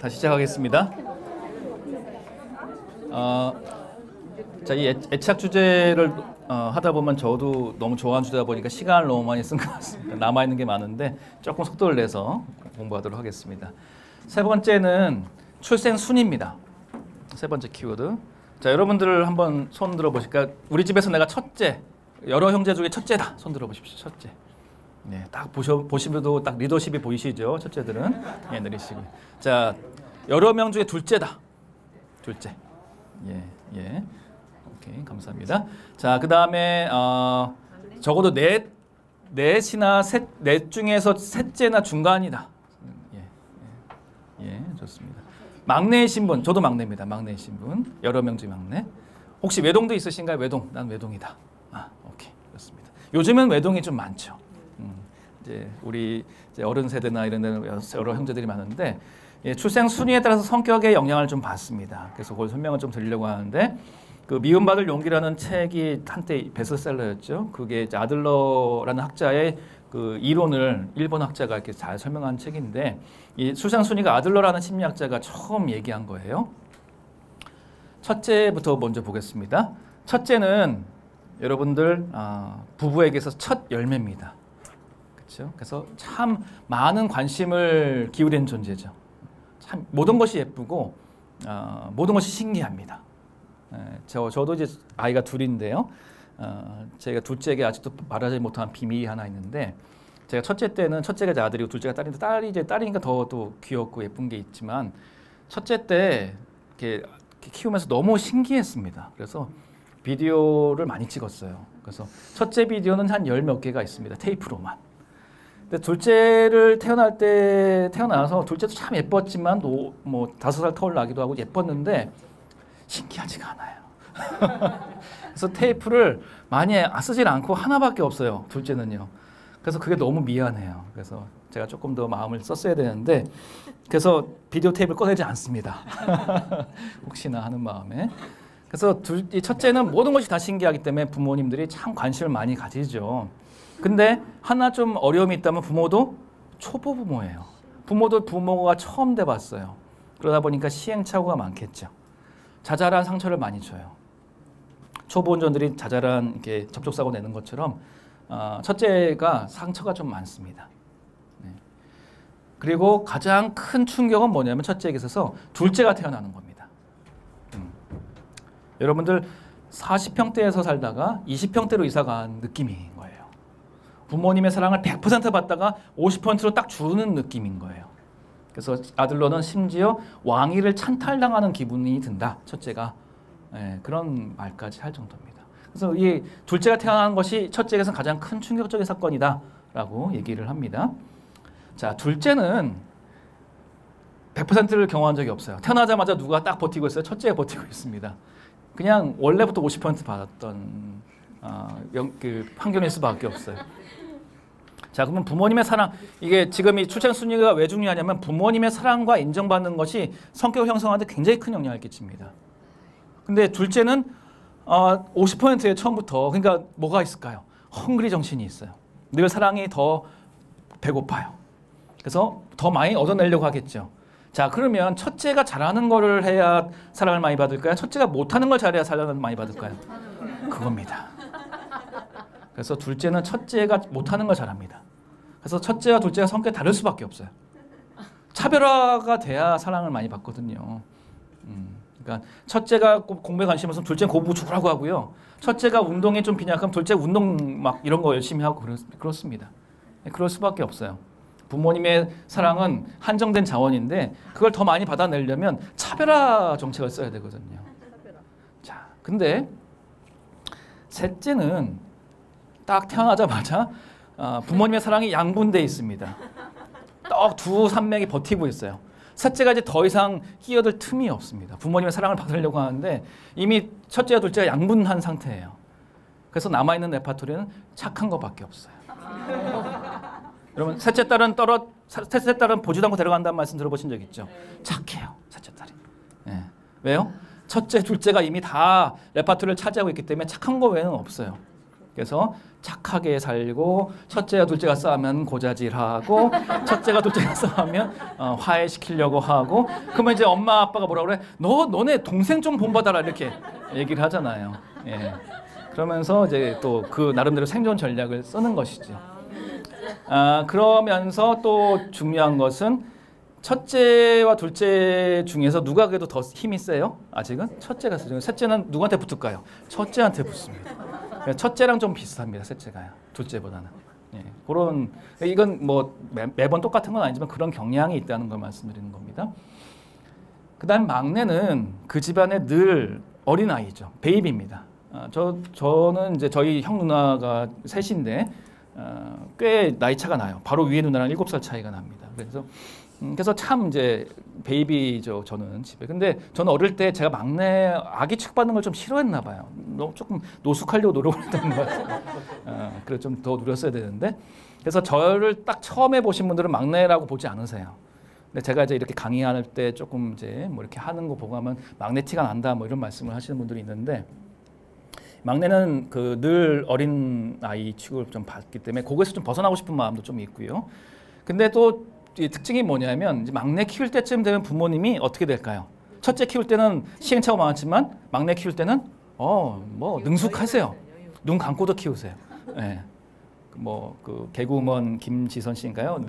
다시 시작하겠습니다. 자, 이 애착 주제를 하다 보면 저도 너무 좋아하는 주제다 보니까 시간을 너무 많이 쓴 것 같습니다. 남아있는 게 많은데 조금 속도를 내서 공부하도록 하겠습니다. 세 번째는 출생 순위입니다. 세 번째 키워드. 자, 여러분들 한번 손 들어보실까요? 우리 집에서 내가 첫째, 여러 형제 중에 첫째다. 손 들어보십시오. 첫째. 네, 딱 보시면도 딱 리더십이 보이시죠? 첫째들은. 예, 내리시고. 자, 여러 명 중에 둘째다. 둘째. 예, 예. 오케이, 감사합니다. 자, 그 다음에 적어도 넷이나 넷 중에서 셋째나 중간이다. 예, 예, 좋습니다. 막내이신 분, 저도 막내입니다. 막내이신 분, 여러 명 중에 막내. 혹시 외동도 있으신가요? 외동, 난 외동이다. 오케이, 그렇습니다. 요즘은 외동이 좀 많죠. 이제 우리 이제 어른 세대나 이런 데는 여러 형제들이 많은데 예, 출생 순위에 따라서 성격에 영향을 좀 받습니다. 그래서 그걸 설명을 좀 드리려고 하는데 그 미움받을 용기라는 책이 한때 베스트셀러였죠. 그게 이제 아들러라는 학자의 그 이론을 일본 학자가 이렇게 잘 설명한 책인데 이 출생 순위가 아들러라는 심리학자가 처음 얘기한 거예요. 첫째부터 먼저 보겠습니다. 첫째는 여러분들 부부에게서 첫 열매입니다. 그렇죠? 그래서 참 많은 관심을 기울이는 존재죠. 참 모든 것이 예쁘고 모든 것이 신기합니다. 저도 이제 아이가 둘인데요. 제가 둘째에게 아직도 말하지 못한 비밀이 하나 있는데 제가 첫째 때는 첫째가 이제 아들이고 둘째가 딸인데 딸이 이제 딸이니까 더 귀엽고 예쁜 게 있지만 첫째 때 이렇게 키우면서 너무 신기했습니다. 그래서 비디오를 많이 찍었어요. 그래서 첫째 비디오는 한 열 몇 개가 있습니다. 테이프로만. 근데 둘째를 태어나서 둘째도 참 예뻤지만 뭐 5살 터울 나기도 하고 예뻤는데 신기하지가 않아요. 그래서 테이프를 많이 쓰질 않고 하나밖에 없어요. 둘째는요. 그래서 그게 너무 미안해요. 그래서 제가 조금 더 마음을 썼어야 되는데 그래서 비디오 테이프를 꺼내지 않습니다. 혹시나 하는 마음에. 그래서 이 첫째는 모든 것이 다 신기하기 때문에 부모님들이 참 관심을 많이 가지죠. 근데 하나 좀 어려움이 있다면 부모도 초보 부모예요. 부모도 부모가 처음 돼봤어요. 그러다 보니까 시행착오가 많겠죠. 자잘한 상처를 많이 줘요. 초보 운전들이 자잘한 이렇게 접촉사고 내는 것처럼 첫째가 상처가 좀 많습니다. 네. 그리고 가장 큰 충격은 뭐냐면 첫째에게 있어서 둘째가 태어나는 겁니다. 여러분들 40평대에서 살다가 20평대로 이사 간 느낌인 거예요. 부모님의 사랑을 100% 받다가 50%로 딱 주는 느낌인 거예요. 그래서 아들로는 심지어 왕위를 찬탈당하는 기분이 든다. 첫째가 그런 말까지 할 정도입니다. 그래서 이 둘째가 태어난 것이 첫째에게서 가장 큰 충격적인 사건이다라고 얘기를 합니다. 자, 둘째는 100%를 경험한 적이 없어요. 태어나자마자 누가 딱 버티고 있어요? 첫째가 버티고 있습니다. 그냥 원래부터 50% 받았던 그 환경일 수밖에 없어요. 자, 그러면 부모님의 사랑, 이게 지금 이 출생 순위가 왜 중요하냐면 부모님의 사랑과 인정받는 것이 성격 형성하는데 굉장히 큰 영향을 끼칩니다. 근데 둘째는 50%에 처음부터, 그러니까 뭐가 있을까요? 헝그리 정신이 있어요. 늘 사랑이 더 배고파요. 그래서 더 많이 얻어내려고 하겠죠. 자, 그러면 첫째가 잘하는 거를 해야 사랑을 많이 받을까요? 첫째가 못하는 걸 잘해야 사랑을 많이 받을까요? 그겁니다. 그래서 둘째는 첫째가 못하는 걸 잘합니다. 그래서 첫째와 둘째가 성격이 다를 수밖에 없어요. 차별화가 돼야 사랑을 많이 받거든요. 그러니까 첫째가 공부에 관심 없으면 둘째는 공부 죽으라고 하고요. 첫째가 운동에 좀 빈약하면 둘째 운동 막 이런 거 열심히 하고 그렇습니다. 그럴 수밖에 없어요. 부모님의 사랑은 한정된 자원인데 그걸 더 많이 받아내려면 차별화 정책을 써야 되거든요. 자, 근데 셋째는 딱 태어나자마자 부모님의 사랑이 양분돼 있습니다. 딱 두 산맥이 버티고 있어요. 셋째가 이제 더 이상 끼어들 틈이 없습니다. 부모님의 사랑을 받으려고 하는데 이미 첫째와 둘째가 양분한 상태예요. 그래서 남아있는 레파토리는 착한 것밖에 없어요. 여러분 셋째 딸은 보지도 않고 데려간다는 말씀 들어보신 적 있죠? 착해요. 셋째 딸이. 네. 왜요? 첫째, 둘째가 이미 다 레파토리를 차지하고 있기 때문에 착한 거 외에는 없어요. 그래서 착하게 살고 첫째와 둘째가 싸우면 고자질하고 첫째가 둘째가 싸우면 화해시키려고 하고 그러면 이제 엄마 아빠가 뭐라 그래? 너네 동생 좀 본받아라 이렇게 얘기를 하잖아요. 예. 그러면서 이제 또 그 나름대로 생존 전략을 쓰는 것이죠. 그러면서 또 중요한 것은 첫째와 둘째 중에서 누가 그래도 더 힘이 세요? 아직은 첫째가 세죠. 셋째는 누구한테 붙을까요? 첫째한테 붙습니다. 첫째랑 좀 비슷합니다. 셋째가요. 둘째보다는. 예, 그런 이건 뭐 매번 똑같은 건 아니지만 그런 경향이 있다는 걸 말씀드리는 겁니다. 그다음 막내는 그 집안의 늘 어린 아이죠. 베이비입니다. 저는 이제 저희 형 누나가 셋인데 꽤 나이 차가 나요. 바로 위에 누나랑 7살 차이가 납니다. 그래서 참 이제 베이비죠, 저는 집에. 근데 저는 어릴 때 제가 막내 아기 취급받는 걸 좀 싫어했나 봐요. 조금 노숙하려고 노력을 했던 것 같아요. 그래서 좀 더 누렸어야 되는데. 그래서 저를 딱 처음 해보신 분들은 막내라고 보지 않으세요. 근데 제가 이제 이렇게 강의할 때 조금 이제 뭐 이렇게 하는 거 보고 하면 막내 티가 난다 뭐 이런 말씀을 하시는 분들이 있는데, 막내는 그 늘 어린 아이 취급을 좀 받기 때문에 거기서 좀 벗어나고 싶은 마음도 좀 있고요. 근데 또 이 특징이 뭐냐면 이제 막내 키울 때쯤 되면 부모님이 어떻게 될까요? 첫째 키울 때는 시행착오 많았지만 막내 키울 때는 뭐 능숙하세요. 눈 감고도 키우세요. 네. 뭐 그 개그우먼 김지선 씨인가요?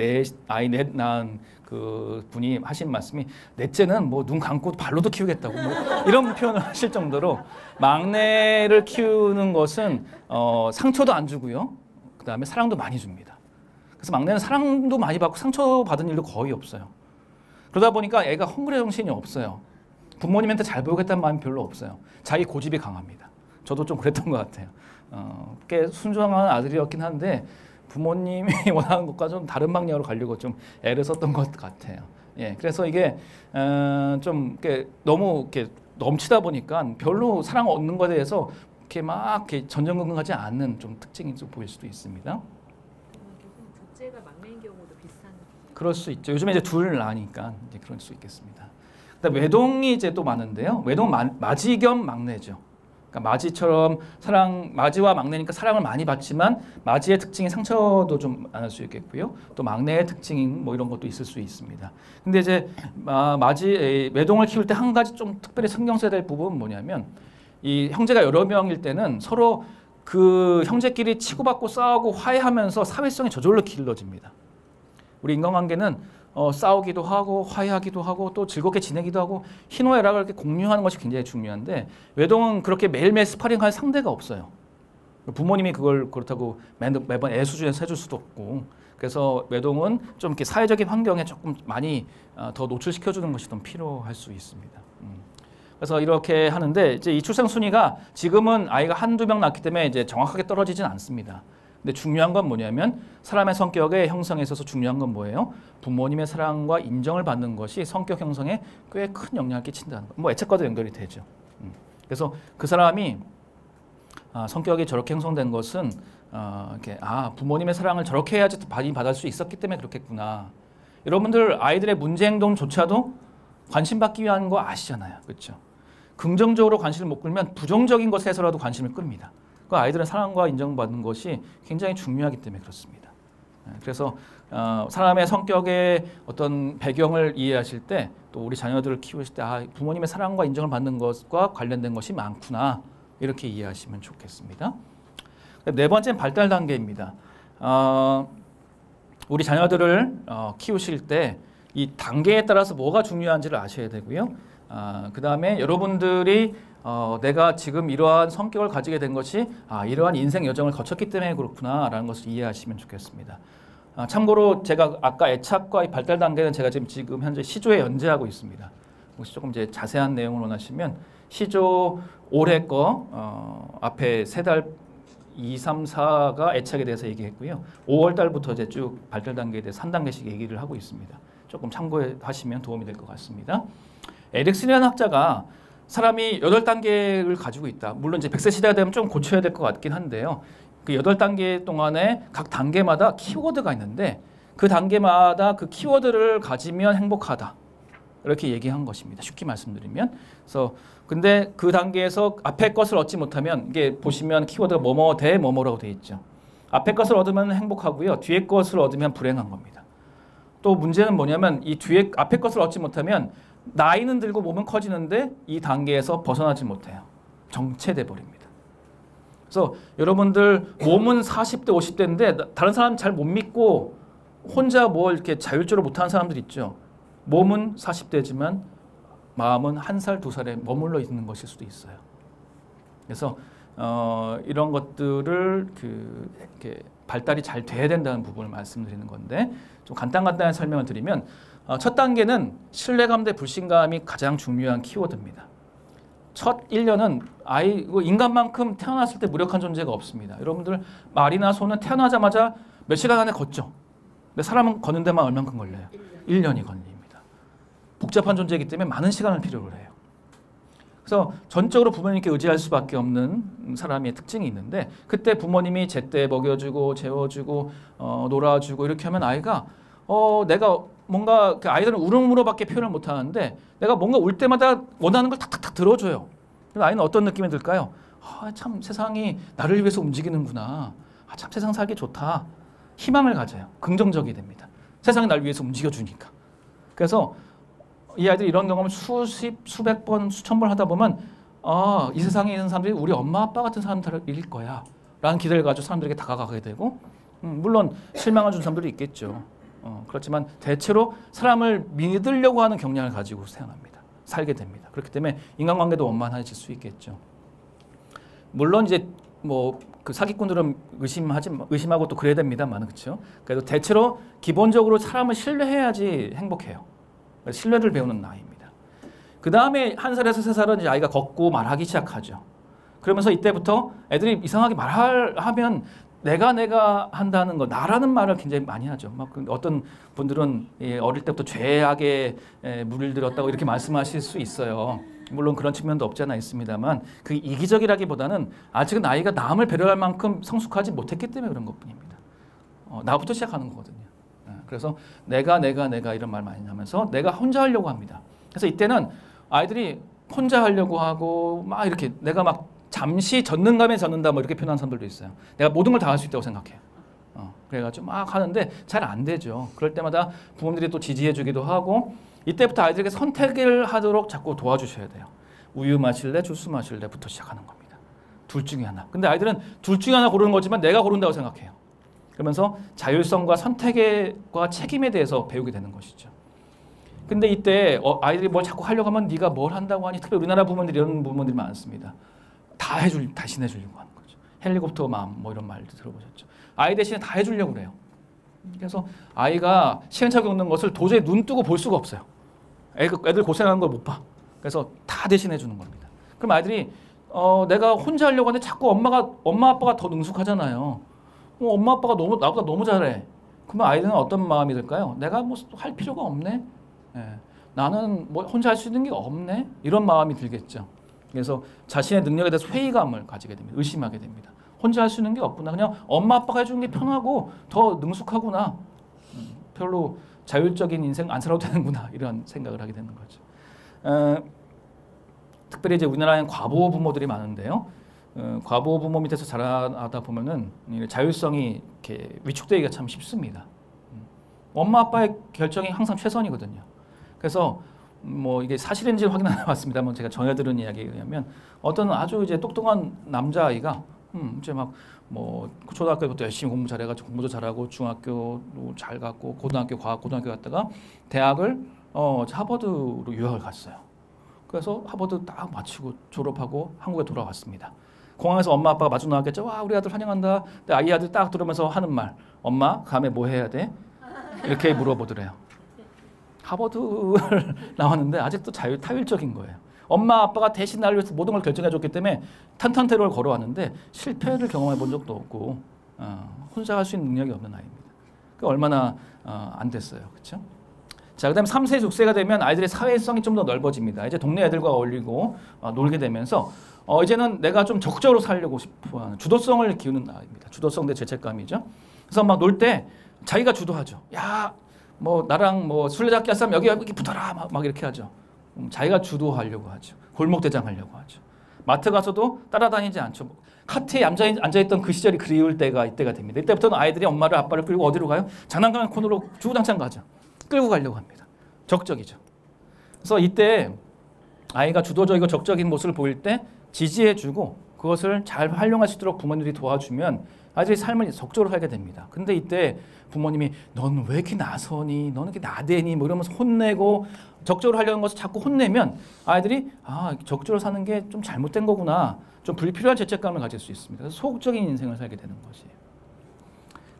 아이 넷 낳은 그 분이 하신 말씀이 넷째는 뭐 눈 감고 발로도 키우겠다고 뭐 이런 표현을 하실 정도로 막내를 키우는 것은 상처도 안 주고요. 그다음에 사랑도 많이 줍니다. 그래서 막내는 사랑도 많이 받고 상처 받은 일도 거의 없어요. 그러다 보니까 애가 헝그레 정신이 없어요. 부모님한테 잘 보이겠다는 마음이 별로 없어요. 자기 고집이 강합니다. 저도 좀 그랬던 것 같아요. 꽤 순종한 아들이었긴 한데 부모님이 원하는 것과 좀 다른 방향으로 가려고 좀 애를 썼던 것 같아요. 예, 그래서 이게 좀 이렇게 너무 이렇게 넘치다 보니까 별로 사랑 얻는 것에 대해서 이렇게 막 이렇게 전전긍긍하지 않는 좀 특징이 좀 보일 수도 있습니다. 둘째가 막내인 경우도 비슷한. 그럴 수 있죠. 요즘에 이제 둘 나니까 이제 그럴 수 있겠습니다. 그다음 외동이 이제 또 많은데요. 외동 마지 겸 막내죠. 그러니까 마지처럼 마지와 막내니까 사랑을 많이 받지만 마지의 특징이 상처도 좀 안 할 수 있겠고요. 또 막내의 특징인 뭐 이런 것도 있을 수 있습니다. 근데 이제 외동을 키울 때 한 가지 좀 특별히 신경 써야 될 부분은 뭐냐면 이 형제가 여러 명일 때는 서로 그 형제끼리 치고받고 싸우고 화해하면서 사회성이 저절로 길러집니다. 우리 인간관계는 싸우기도 하고 화해하기도 하고 또 즐겁게 지내기도 하고 희노애락을 이렇게 공유하는 것이 굉장히 중요한데 외동은 그렇게 매일매일 스파링할 상대가 없어요. 부모님이 그걸 그렇다고 매번 애 수준에서 해줄 수도 없고 그래서 외동은 좀 이렇게 사회적인 환경에 조금 많이 더 노출시켜주는 것이 좀 필요할 수 있습니다. 그래서 이렇게 하는데 이제 이 출생 순위가 지금은 아이가 한두 명 낳기 때문에 이제 정확하게 떨어지진 않습니다. 근데 중요한 건 뭐냐면 사람의 성격의 형성에 있어서 중요한 건 뭐예요? 부모님의 사랑과 인정을 받는 것이 성격 형성에 꽤 큰 영향을 끼친다는 거. 뭐 애착과도 연결이 되죠. 그래서 그 사람이 성격이 저렇게 형성된 것은 이렇게 부모님의 사랑을 저렇게 해야지 많이 받을 수 있었기 때문에 그렇겠구나. 여러분들 아이들의 문제 행동조차도 관심 받기 위한 거 아시잖아요, 그렇죠? 긍정적으로 관심을 못 끌면 부정적인 것에서라도 관심을 끕니다. 그 아이들은 사랑과 인정받는 것이 굉장히 중요하기 때문에 그렇습니다. 그래서 사람의 성격의 어떤 배경을 이해하실 때 또 우리 자녀들을 키우실 때 부모님의 사랑과 인정을 받는 것과 관련된 것이 많구나 이렇게 이해하시면 좋겠습니다. 네 번째는 발달 단계입니다. 우리 자녀들을 키우실 때 이 단계에 따라서 뭐가 중요한지를 아셔야 되고요. 그 다음에 여러분들이 내가 지금 이러한 성격을 가지게 된 것이 이러한 인생 여정을 거쳤기 때문에 그렇구나라는 것을 이해하시면 좋겠습니다. 참고로 제가 아까 애착과 발달 단계는 제가 지금 현재 시조에 연재하고 있습니다. 혹시 조금 이제 자세한 내용을 원하시면 시조 올해 거 앞에 3달 2, 3, 4가 애착에 대해서 얘기했고요. 5월 달부터 이제 쭉 발달 단계에 대해서 한 단계씩 얘기를 하고 있습니다. 조금 참고하시면 도움이 될 것 같습니다. 에릭슨이라는 학자가 사람이 8단계를 가지고 있다. 물론 이제 100세 시대가 되면 좀 고쳐야 될 것 같긴 한데요. 그 8단계 동안에 각 단계마다 키워드가 있는데 그 단계마다 그 키워드를 가지면 행복하다. 이렇게 얘기한 것입니다. 쉽게 말씀드리면. 그래서 근데 그 단계에서 앞에 것을 얻지 못하면 이게 보시면 키워드가 뭐뭐 대 뭐뭐라고 되어 있죠. 앞에 것을 얻으면 행복하고요. 뒤에 것을 얻으면 불행한 겁니다. 또 문제는 뭐냐면 이 뒤에 앞에 것을 얻지 못하면 나이는 들고 몸은 커지는데 이 단계에서 벗어나지 못해요. 정체돼 버립니다. 그래서 여러분들 몸은 40대, 50대인데 다른 사람 잘 못 믿고 혼자 뭐 이렇게 자율적으로 못하는 사람들 있죠. 몸은 40대지만 마음은 1살, 2살에 머물러 있는 것일 수도 있어요. 그래서 이런 것들을 이렇게 발달이 잘 돼야 된다는 부분을 말씀드리는 건데 좀 간단한 설명을 드리면 첫 단계는 신뢰감 대 불신감이 가장 중요한 키워드입니다. 첫 1년은 인간만큼 태어났을 때 무력한 존재가 없습니다. 여러분들 말이나 손은 태어나자마자 몇 시간 안에 걷죠. 근데 사람은 걷는 데만 얼만큼 걸려요? 1년이 걸립니다. 복잡한 존재이기 때문에 많은 시간을 필요로 해요. 그래서 전적으로 부모님께 의지할 수밖에 없는 사람의 특징이 있는데 그때 부모님이 제때 먹여주고 재워주고 놀아주고 이렇게 하면 아이가 내가 뭔가 아이들은 울음으로밖에 표현을 못하는데 내가 뭔가 울 때마다 원하는 걸 탁탁탁 들어줘요. 그래서 아이는 어떤 느낌이 들까요? 참 세상이 나를 위해서 움직이는구나. 참 세상 살기 좋다. 희망을 가져요. 긍정적이 됩니다. 세상이 날 위해서 움직여주니까. 그래서 이 아이들이 이런 경험을 수백 번, 수천 번 하다 보면 이 세상에 있는 사람들이 우리 엄마 아빠 같은 사람들일 거야 라는 기대를 가지고 사람들에게 다가가게 되고 물론 실망을 준 사람들이 있겠죠. 그렇지만 대체로 사람을 믿으려고 하는 경향을 가지고 태어납니다. 살게 됩니다. 그렇기 때문에 인간관계도 원만해질 수 있겠죠. 물론 이제 뭐 그 사기꾼들은 의심하고 또 그래야 됩니다만 그렇죠. 그래도 대체로 기본적으로 사람을 신뢰해야지 행복해요. 신뢰를 배우는 나이입니다. 그 다음에 1살에서 3살은 이제 아이가 걷고 말하기 시작하죠. 그러면서 이때부터 애들이 이상하게 말하면 내가 한다는 거, 나라는 말을 굉장히 많이 하죠. 막 어떤 분들은 어릴 때부터 죄악에 물들었다고 이렇게 말씀하실 수 있어요. 물론 그런 측면도 없지 않아 있습니다만 그 이기적이라기보다는 아직은 아이가 남을 배려할 만큼 성숙하지 못했기 때문에 그런 것뿐입니다. 나부터 시작하는 거거든요. 그래서 내가 이런 말 많이 하면서 내가 혼자 하려고 합니다. 그래서 이때는 아이들이 혼자 하려고 하고 막 이렇게 내가 막 잠시 전능감에 젖는다 뭐 이렇게 표현하는 사람들도 있어요. 내가 모든 걸 다 할 수 있다고 생각해요. 그래가지고 막 하는데 잘 안 되죠. 그럴 때마다 부모님들이 또 지지해 주기도 하고 이때부터 아이들에게 선택을 하도록 자꾸 도와주셔야 돼요. 우유 마실래 주스 마실래부터 시작하는 겁니다. 둘 중에 하나. 근데 아이들은 둘 중에 하나 고르는 거지만 내가 고른다고 생각해요. 그러면서 자율성과 선택과 책임에 대해서 배우게 되는 것이죠. 근데 이때 아이들이 뭘 자꾸 하려고 하면 네가 뭘 한다고 하니 특히 우리나라 부모들이 이런 부모들이 많습니다. 대신 해주려고 하는 거죠. 헬리콥터 맘 뭐 이런 말도 들어보셨죠. 아이 대신에 다 해주려고 그래요. 그래서 아이가 시행착오 겪는 것을 도저히 눈 뜨고 볼 수가 없어요. 애들 고생하는 걸 못 봐. 그래서 다 대신해 주는 겁니다. 그럼 아이들이 내가 혼자 하려고 하는데 자꾸 엄마 아빠가 더 능숙하잖아요. 엄마 아빠가 나보다 너무 잘해. 그러면 아이들은 어떤 마음이 들까요? 내가 뭐 할 필요가 없네. 나는 뭐 혼자 할 수 있는 게 없네. 이런 마음이 들겠죠. 그래서 자신의 능력에 대해서 회의감을 가지게 됩니다. 의심하게 됩니다. 혼자 할 수 있는 게 없구나. 그냥 엄마 아빠가 해주는 게 편하고 더 능숙하구나. 별로 자율적인 인생 안 살아도 되는구나. 이런 생각을 하게 되는 거죠. 특별히 이제 우리나라에는 과부 부모들이 많은데요. 과부 부모 밑에서 자라다 보면은 자율성이 이렇게 위축되기가 참 쉽습니다. 엄마 아빠의 결정이 항상 최선이거든요. 그래서 뭐 이게 사실인지 확인 안 해봤습니다만 제가 전해 들은 이야기에 의하면 어떤 아주 이제 똑똑한 남자아이가 이제 막 뭐 초등학교부터 열심히 공부 잘해가지고 공부도 잘하고 중학교도 잘 갔고 고등학교 갔다가 대학을 하버드로 유학을 갔어요. 그래서 하버드 딱 마치고 졸업하고 한국에 돌아왔습니다. 공항에서 엄마 아빠가 마주 나왔겠죠. 와 우리 아들 환영한다. 근데 아이 아들 딱 들으면서 하는 말. 엄마 다음에 뭐 해야 돼? 이렇게 물어보더래요. 하버드를 나왔는데 아직도 타율적인 거예요. 엄마 아빠가 대신 나를 위해서 모든 걸 결정해 줬기 때문에 탄탄대로를 걸어왔는데 실패를 경험해 본 적도 없고 혼자 할 수 있는 능력이 없는 아이입니다. 그 얼마나 안 됐어요. 그렇죠? 자, 그다음에 3세, 6세가 되면 아이들의 사회성이 좀 더 넓어집니다. 이제 동네 애들과 어울리고 놀게 되면서 이제는 내가 좀 적극적으로 살려고 싶어하는 주도성을 기우는 아이입니다. 주도성 대 죄책감이죠. 그래서 막 놀 때 자기가 주도하죠. 야, 뭐 나랑 뭐 술래잡기 할 사람 여기 붙어라 막 이렇게 하죠. 자기가 주도하려고 하죠. 골목대장 하려고 하죠. 마트 가서도 따라다니지 않죠. 카트에 앉아있던 그 시절이 그리울 때가 이때가 됩니다. 이때부터는 아이들이 엄마를 아빠를 끌고 어디로 가요? 장난감 코너로 주구장창 가죠. 끌고 가려고 합니다. 적적이죠. 그래서 이때 아이가 주도적이고 적적인 모습을 보일 때 지지해주고 그것을 잘 활용할 수 있도록 부모님들이 도와주면 아이들이 삶을 적극적으로 살게 됩니다. 근데 이때 부모님이 넌 왜 이렇게 나서니? 너는 이렇게 나대니? 뭐 이러면서 혼내고 적극적으로 하려는 것을 자꾸 혼내면 아이들이 적극적으로 사는 게 좀 잘못된 거구나. 좀 불필요한 죄책감을 가질 수 있습니다. 그래서 소극적인 인생을 살게 되는 것이에요.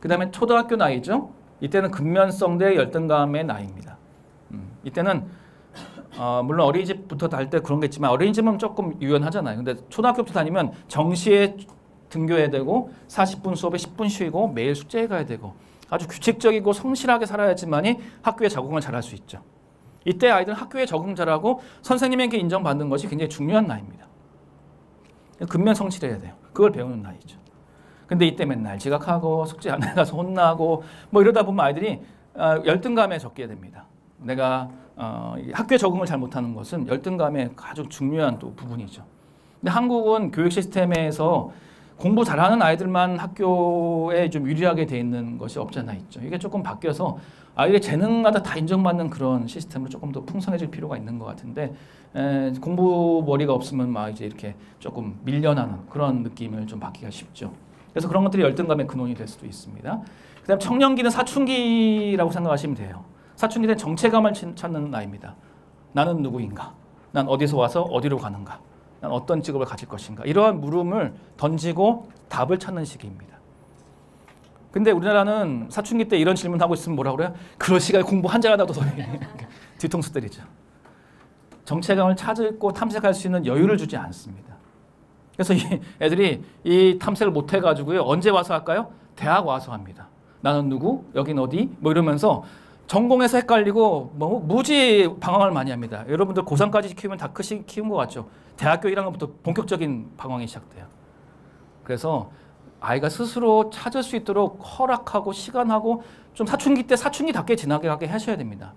그 다음에 초등학교 나이죠. 이때는 근면성 대 열등감의 나이입니다. 이때는 물론 어린이집부터 다닐 때 그런 게 있지만 어린이집은 조금 유연하잖아요. 근데 초등학교부터 다니면 정시에 등교해야 되고 40분 수업에 10분 쉬고 매일 숙제해 가야 되고 아주 규칙적이고 성실하게 살아야지만이 학교에 적응을 잘할 수 있죠. 이때 아이들은 학교에 적응 잘하고 선생님에게 인정받는 것이 굉장히 중요한 나이입니다. 근면성실해야 돼요. 그걸 배우는 나이죠. 근데 이때 맨날 지각하고 숙제 안 해가서 혼나고 뭐 이러다 보면 아이들이 열등감에 적게 됩니다. 내가 학교에 적응을 잘 못하는 것은 열등감의 아주 중요한 또 부분이죠. 근데 한국은 교육 시스템에서 공부 잘하는 아이들만 학교에 좀 유리하게 돼 있는 것이 없잖아 있죠. 이게 조금 바뀌어서 아이의 재능마다 다 인정받는 그런 시스템으로 조금 더 풍성해질 필요가 있는 것 같은데 공부 머리가 없으면 막 이제 이렇게 조금 밀려나는 그런 느낌을 좀 받기가 쉽죠. 그래서 그런 것들이 열등감의 근원이 될 수도 있습니다. 그다음 청년기는 사춘기라고 생각하시면 돼요. 사춘기 때는 정체감을 찾는 나이입니다. 나는 누구인가? 난 어디서 와서 어디로 가는가? 난 어떤 직업을 가질 것인가? 이러한 물음을 던지고 답을 찾는 시기입니다. 근데 우리나라는 사춘기 때 이런 질문하고 있으면 뭐라 그래요? 그럴 시간에 공부 한 장하나도 더 뒤통수 때리죠. 정체감을 찾고 탐색할 수 있는 여유를 주지 않습니다. 그래서 이 애들이 이 탐색을 못 해가지고요. 언제 와서 할까요? 대학 와서 합니다. 나는 누구? 여긴 어디? 뭐 이러면서 전공에서 헷갈리고 뭐 무지 방황을 많이 합니다. 여러분들 고3까지 키우면 다 키운 것 같죠? 대학교 1학년부터 본격적인 방황이 시작돼요. 그래서 아이가 스스로 찾을 수 있도록 허락하고 시간하고 좀 사춘기 때 사춘기답게 지나게 하셔야 됩니다.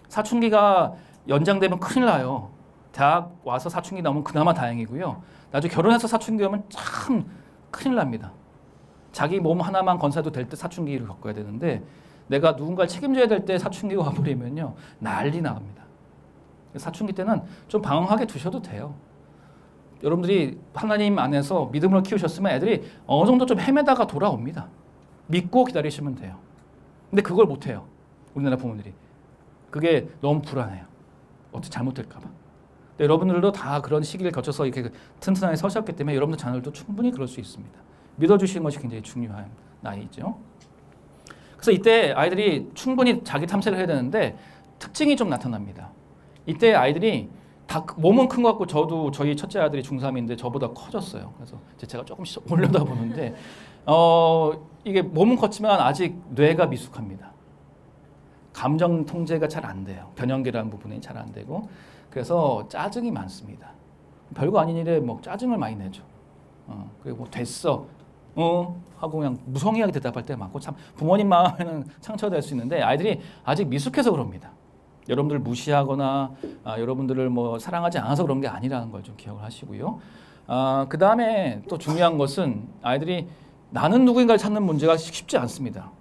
사춘기가 연장되면 큰일 나요. 대학 와서 사춘기 나오면 그나마 다행이고요. 나중에 결혼해서 사춘기 오면 참 큰일 납니다. 자기 몸 하나만 건사도 될 때 사춘기를 겪어야 되는데 내가 누군가를 책임져야 될 때 사춘기가 와버리면요. 난리 나갑니다. 사춘기 때는 좀 방황하게 두셔도 돼요. 여러분들이 하나님 안에서 믿음을 키우셨으면 애들이 어느 정도 좀 헤매다가 돌아옵니다. 믿고 기다리시면 돼요. 근데 그걸 못해요. 우리나라 부모들이. 그게 너무 불안해요. 어떻게 잘못될까 봐. 근데 여러분들도 다 그런 시기를 거쳐서 이렇게 튼튼하게 서셨기 때문에 여러분들 자녀들도 충분히 그럴 수 있습니다. 믿어주시는 것이 굉장히 중요한 나이죠. 그래서 이때 아이들이 충분히 자기 탐색을 해야 되는데 특징이 좀 나타납니다. 이때 아이들이 다 몸은 큰 것 같고 저도 저희 첫째 아들이 중3인데 저보다 커졌어요. 그래서 제가 조금씩 올려다보는데 이게 몸은 컸지만 아직 뇌가 미숙합니다. 감정 통제가 잘 안 돼요. 변형기라는 부분이 잘 안 되고 그래서 짜증이 많습니다. 별거 아닌 일에 뭐 짜증을 많이 내죠. 그리고 뭐 됐어. 하고 그냥 무성의하게 대답할 때가 많고 참 부모님 마음에는 상처가 될 수 있는데 아이들이 아직 미숙해서 그럽니다. 여러분들 무시하거나 여러분들을 뭐 사랑하지 않아서 그런 게 아니라는 걸 좀 기억을 하시고요. 그 다음에 또 중요한 것은 아이들이 나는 누구인가를 찾는 문제가 쉽지 않습니다.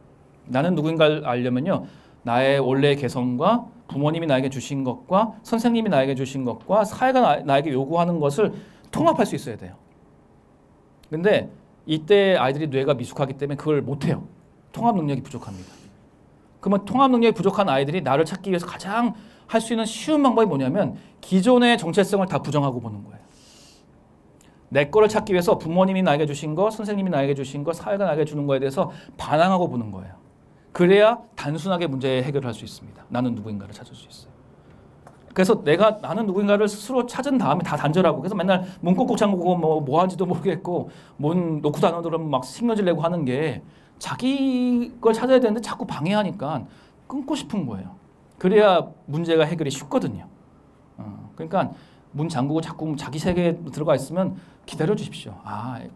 나는 누구인가를 알려면요. 나의 원래의 개성과 부모님이 나에게 주신 것과 선생님이 나에게 주신 것과 사회가 나에게 요구하는 것을 통합할 수 있어야 돼요. 근데 이때 아이들이 뇌가 미숙하기 때문에 그걸 못해요. 통합 능력이 부족합니다. 그러면 통합 능력이 부족한 아이들이 나를 찾기 위해서 가장 할 수 있는 쉬운 방법이 뭐냐면 기존의 정체성을 다 부정하고 보는 거예요. 내 거를 찾기 위해서 부모님이 나에게 주신 거, 선생님이 나에게 주신 거, 사회가 나에게 주는 거에 대해서 반항하고 보는 거예요. 그래야 단순하게 문제 해결을 할 수 있습니다. 나는 누구인가를 찾을 수 있어요. 그래서 내가 나는 누구인가를 스스로 찾은 다음에 다 단절하고 그래서 맨날 문 꼭꼭 잠그고 뭐 하는지도 모르겠고 문 놓고 다녀들으면 막 신경질 내고 하는 게 자기 걸 찾아야 되는데 자꾸 방해하니까 끊고 싶은 거예요. 그래야 문제가 해결이 쉽거든요. 그러니까 문 잠그고 자꾸 자기 세계에 들어가 있으면 기다려 주십시오.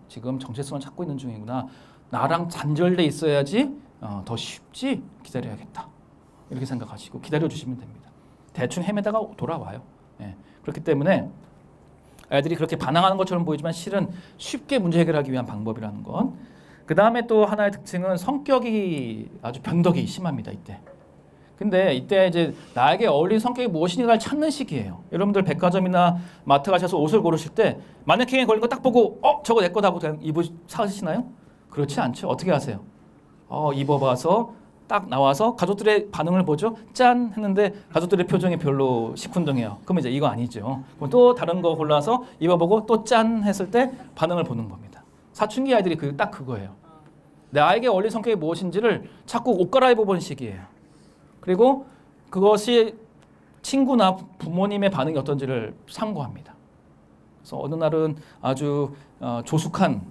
지금 정체성을 찾고 있는 중이구나. 나랑 단절돼 있어야지 더 쉽지 기다려야겠다. 이렇게 생각하시고 기다려 주시면 됩니다. 대충 헤매다가 돌아와요. 예. 그렇기 때문에 애들이 그렇게 반항하는 것처럼 보이지만 실은 쉽게 문제 해결하기 위한 방법이라는 것. 그 다음에 또 하나의 특징은 성격이 아주 변덕이 심합니다. 이때. 근데 이때 이제 나에게 어울리는 성격이 무엇인가를 찾는 시기예요. 여러분들 백화점이나 마트 가셔서 옷을 고르실 때 마네킹에 걸린 거 딱 보고 저거 내 거다 하고 그냥 사시나요? 그렇지 않죠. 어떻게 하세요? 입어봐서 딱 나와서 가족들의 반응을 보죠. 짠 했는데 가족들의 표정이 별로 시큰둥해요. 그럼 이제 이거 아니죠. 그럼 또 다른 거 골라서 입어보고 또 짠 했을 때 반응을 보는 겁니다. 사춘기 아이들이 딱 그거예요. 나에게 어울리는 성격이 무엇인지를 자꾸 옷 갈아입어보는 시기예요. 그리고 그것이 친구나 부모님의 반응이 어떤지를 참고합니다. 그래서 어느 날은 아주 조숙한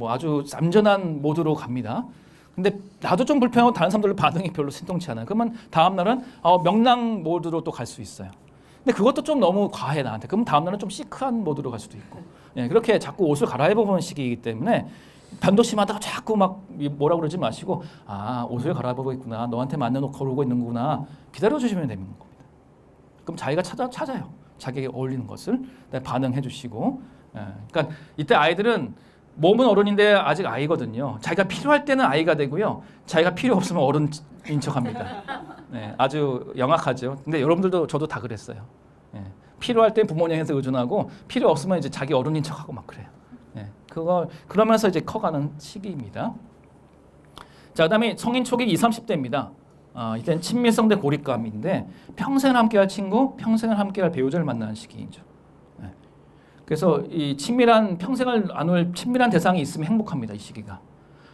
아주 얌전한 모드로 갑니다. 근데 나도 좀 불편하고 다른 사람들 반응이 별로 신통치 않아요. 그러면 다음 날은 명랑 모드로 또 갈 수 있어요. 근데 그것도 좀 너무 과해 나한테. 그럼 다음 날은 좀 시크한 모드로 갈 수도 있고. 예, 그렇게 자꾸 옷을 갈아입어보는 시기이기 때문에 변덕 심하다가 자꾸 막 뭐라 그러지 마시고 옷을 갈아입고 있구나. 너한테 맞는 옷 고르고 있는구나. 기다려주시면 되는 겁니다. 그럼 자기가 찾아요. 자기에게 어울리는 것을 반응해 주시고. 예, 그러니까 이때 아이들은 몸은 어른인데 아직 아이거든요. 자기가 필요할 때는 아이가 되고요. 자기가 필요 없으면 어른인 척합니다. 네, 아주 영악하죠. 근데 여러분들도 저도 다 그랬어요. 네, 필요할 때 부모님한테 의존하고 필요 없으면 이제 자기 어른인 척하고 막 그래요. 네, 그러면서 이제 커가는 시기입니다. 자, 그다음에 성인 초기 20, 30대입니다. 이때는 친밀성 대 고립감인데 평생을 함께할 친구, 평생을 함께할 배우자를 만나는 시기이죠. 그래서 이 평생을 나눌 친밀한 대상이 있으면 행복합니다. 이 시기가.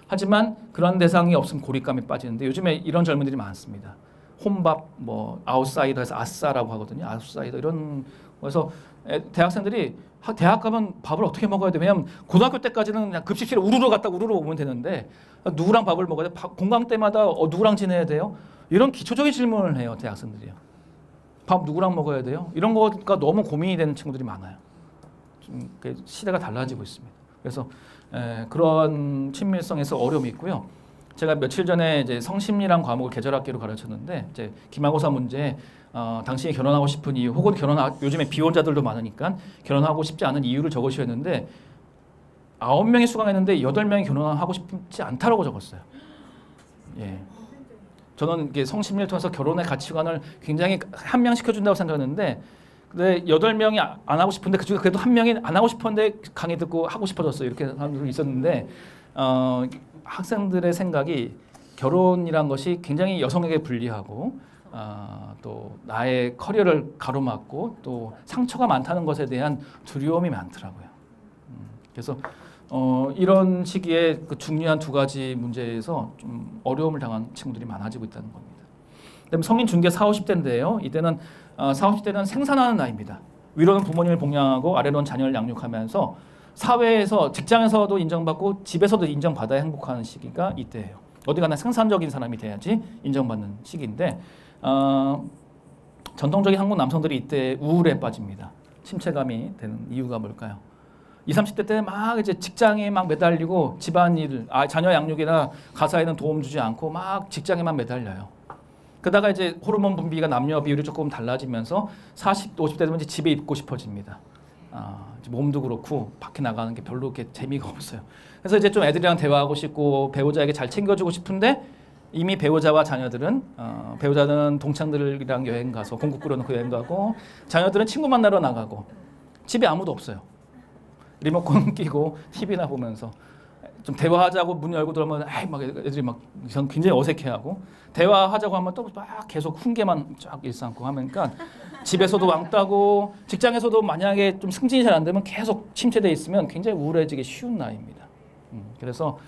하지만 그런 대상이 없으면 고립감에 빠지는데 요즘에 이런 젊은이들이 많습니다. 혼밥, 아웃사이더에서 아싸라고 하거든요. 아웃사이더 이런. 그래서 대학생들이 대학 가면 밥을 어떻게 먹어야 돼? 왜냐면 고등학교 때까지는 그냥 급식실에 우르르 갔다 우르르 오면 되는데 누구랑 밥을 먹어야 돼? 공강 때마다 누구랑 지내야 돼요? 이런 기초적인 질문을 해요. 대학생들이요. 밥 누구랑 먹어야 돼요? 이런 거가 너무 고민이 되는 친구들이 많아요. 시대가 달라지고 있습니다. 그래서 그런 친밀성에서 어려움이 있고요. 제가 며칠 전에 이제 성심리란 과목을 계절학기로 가르쳤는데 이제 기말고사 문제 당신이 결혼하고 싶은 이유 혹은 요즘에 비혼자들도 많으니까 결혼하고 싶지 않은 이유를 적으셔야 했는데 9명이 수강했는데 8명이 결혼하고 싶지 않다라고 적었어요. 예. 저는 이게 성심리를 통해서 결혼의 가치관을 굉장히 함양시켜준다고 생각했는데 근데 8명이 안 하고 싶은데 그중에 그래도 1명이 안 하고 싶었는데 강의 듣고 하고 싶어졌어요. 이렇게 사람들이 있었는데 학생들의 생각이 결혼이란 것이 굉장히 여성에게 불리하고 또 나의 커리어를 가로막고 또 상처가 많다는 것에 대한 두려움이 많더라고요. 그래서 이런 시기에 그 중요한 두 가지 문제에서 좀 어려움을 당한 친구들이 많아지고 있다는 겁니다. 그다음에 성인 중개 40, 50대인데요. 이때는 40, 50대는 생산하는 나이입니다. 위로는 부모님을 봉양하고 아래로는 자녀를 양육하면서 사회에서 직장에서도 인정받고 집에서도 인정받아야 행복한 시기가 이때예요. 어디 가나 생산적인 사람이 돼야지 인정받는 시기인데 전통적인 한국 남성들이 이때 우울에 빠집니다. 침체감이 되는 이유가 뭘까요? 20, 30대 때 막 이제 직장에 막 매달리고 집안일, 자녀 양육이나 가사에는 도움 주지 않고 막 직장에만 매달려요. 그러다가 이제 호르몬 분비가 남녀 비율이 조금 달라지면서 40, 50대 되면 이제 집에 있고 싶어집니다. 몸도 그렇고 밖에 나가는 게 별로 그렇게 재미가 없어요. 그래서 이제 좀 애들이랑 대화하고 싶고 배우자에게 잘 챙겨주고 싶은데 이미 배우자와 자녀들은 배우자는 동창들이랑 여행 가서 공국 꾸려놓고 여행 가고 자녀들은 친구 만나러 나가고 집에 아무도 없어요. 리모컨 끼고 TV나 보면서 좀 대화하자고 문 열고 들어오면 막 애들이 막 굉장히 어색해하고 대화하자고 하면 또 막 계속 훈계만 쫙 일삼고 하니까 집에서도 왕따고 직장에서도 만약에 좀 승진이 잘 안 되면 계속 침체돼 있으면 굉장히 우울해지기 쉬운 나이입니다. 그래서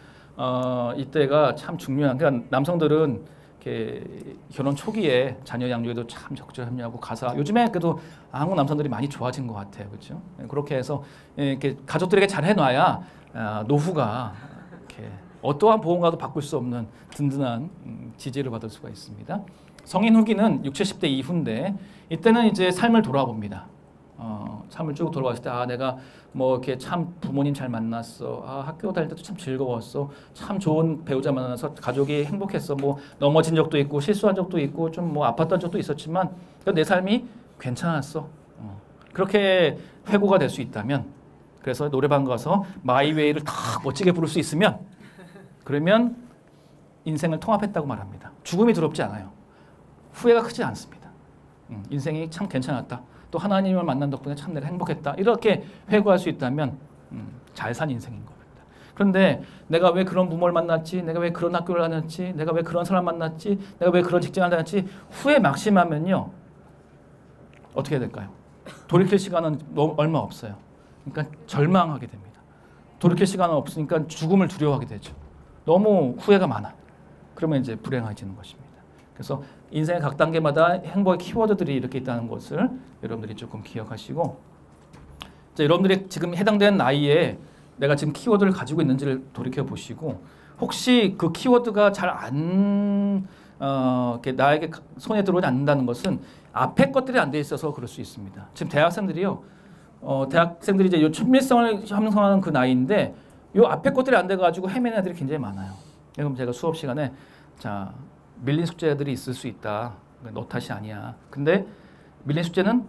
이때가 참 중요한. 그러니까 남성들은 이렇게 결혼 초기에 자녀 양육에도 참 적절하냐고 가사. 요즘에 그래도 한국 남성들이 많이 좋아진 것 같아요, 그렇죠? 그렇게 해서 이렇게 가족들에게 잘 해놔야 노후가 이렇게 어떠한 보험과도 바꿀 수 없는 든든한 지지를 받을 수가 있습니다. 성인 후기는 60, 70대 이후인데 이때는 이제 삶을 돌아봅니다. 삶을 쭉 돌아봤을 때 아 내가 뭐 이렇게 참 부모님 잘 만났어. 아 학교 다닐 때도 참 즐거웠어. 참 좋은 배우자 만나서 가족이 행복했어. 뭐 넘어진 적도 있고 실수한 적도 있고 좀 뭐 아팠던 적도 있었지만 내 삶이 괜찮았어. 그렇게 회고가 될 수 있다면 그래서 노래방 가서 마이웨이를 딱 멋지게 부를 수 있으면 그러면 인생을 통합했다고 말합니다. 죽음이 두렵지 않아요. 후회가 크지 않습니다. 인생이 참 괜찮았다. 또 하나님을 만난 덕분에 참 내가 행복했다. 이렇게 회고할 수 있다면 잘 산 인생인 겁니다. 그런데 내가 왜 그런 부모를 만났지? 내가 왜 그런 학교를 다녔지? 내가 왜 그런 사람 만났지? 내가 왜 그런 직장을 다녔지? 후회 막심하면요. 어떻게 될까요? 돌이킬 시간은 얼마 없어요. 그러니까 절망하게 됩니다. 돌이킬 시간은 없으니까 죽음을 두려워하게 되죠. 너무 후회가 많아. 그러면 이제 불행해지는 것입니다. 그래서 인생의 각 단계마다 행복의 키워드들이 이렇게 있다는 것을 여러분들이 조금 기억하시고 자, 여러분들이 지금 해당되는 나이에 내가 지금 키워드를 가지고 있는지를 돌이켜 보시고 혹시 그 키워드가 잘 안 나에게 손에 들어오지 않는다는 것은 앞에 것들이 안 돼 있어서 그럴 수 있습니다. 지금 대학생들이요. 대학생들이 이제 요 친밀성을 형성하는 그 나이인데 요 앞에 것들이 안 돼 가지고 헤매는 애들이 굉장히 많아요. 그럼 제가 수업 시간에 자, 밀린 숙제들이 있을 수 있다. 너 탓이 아니야. 근데 밀린 숙제는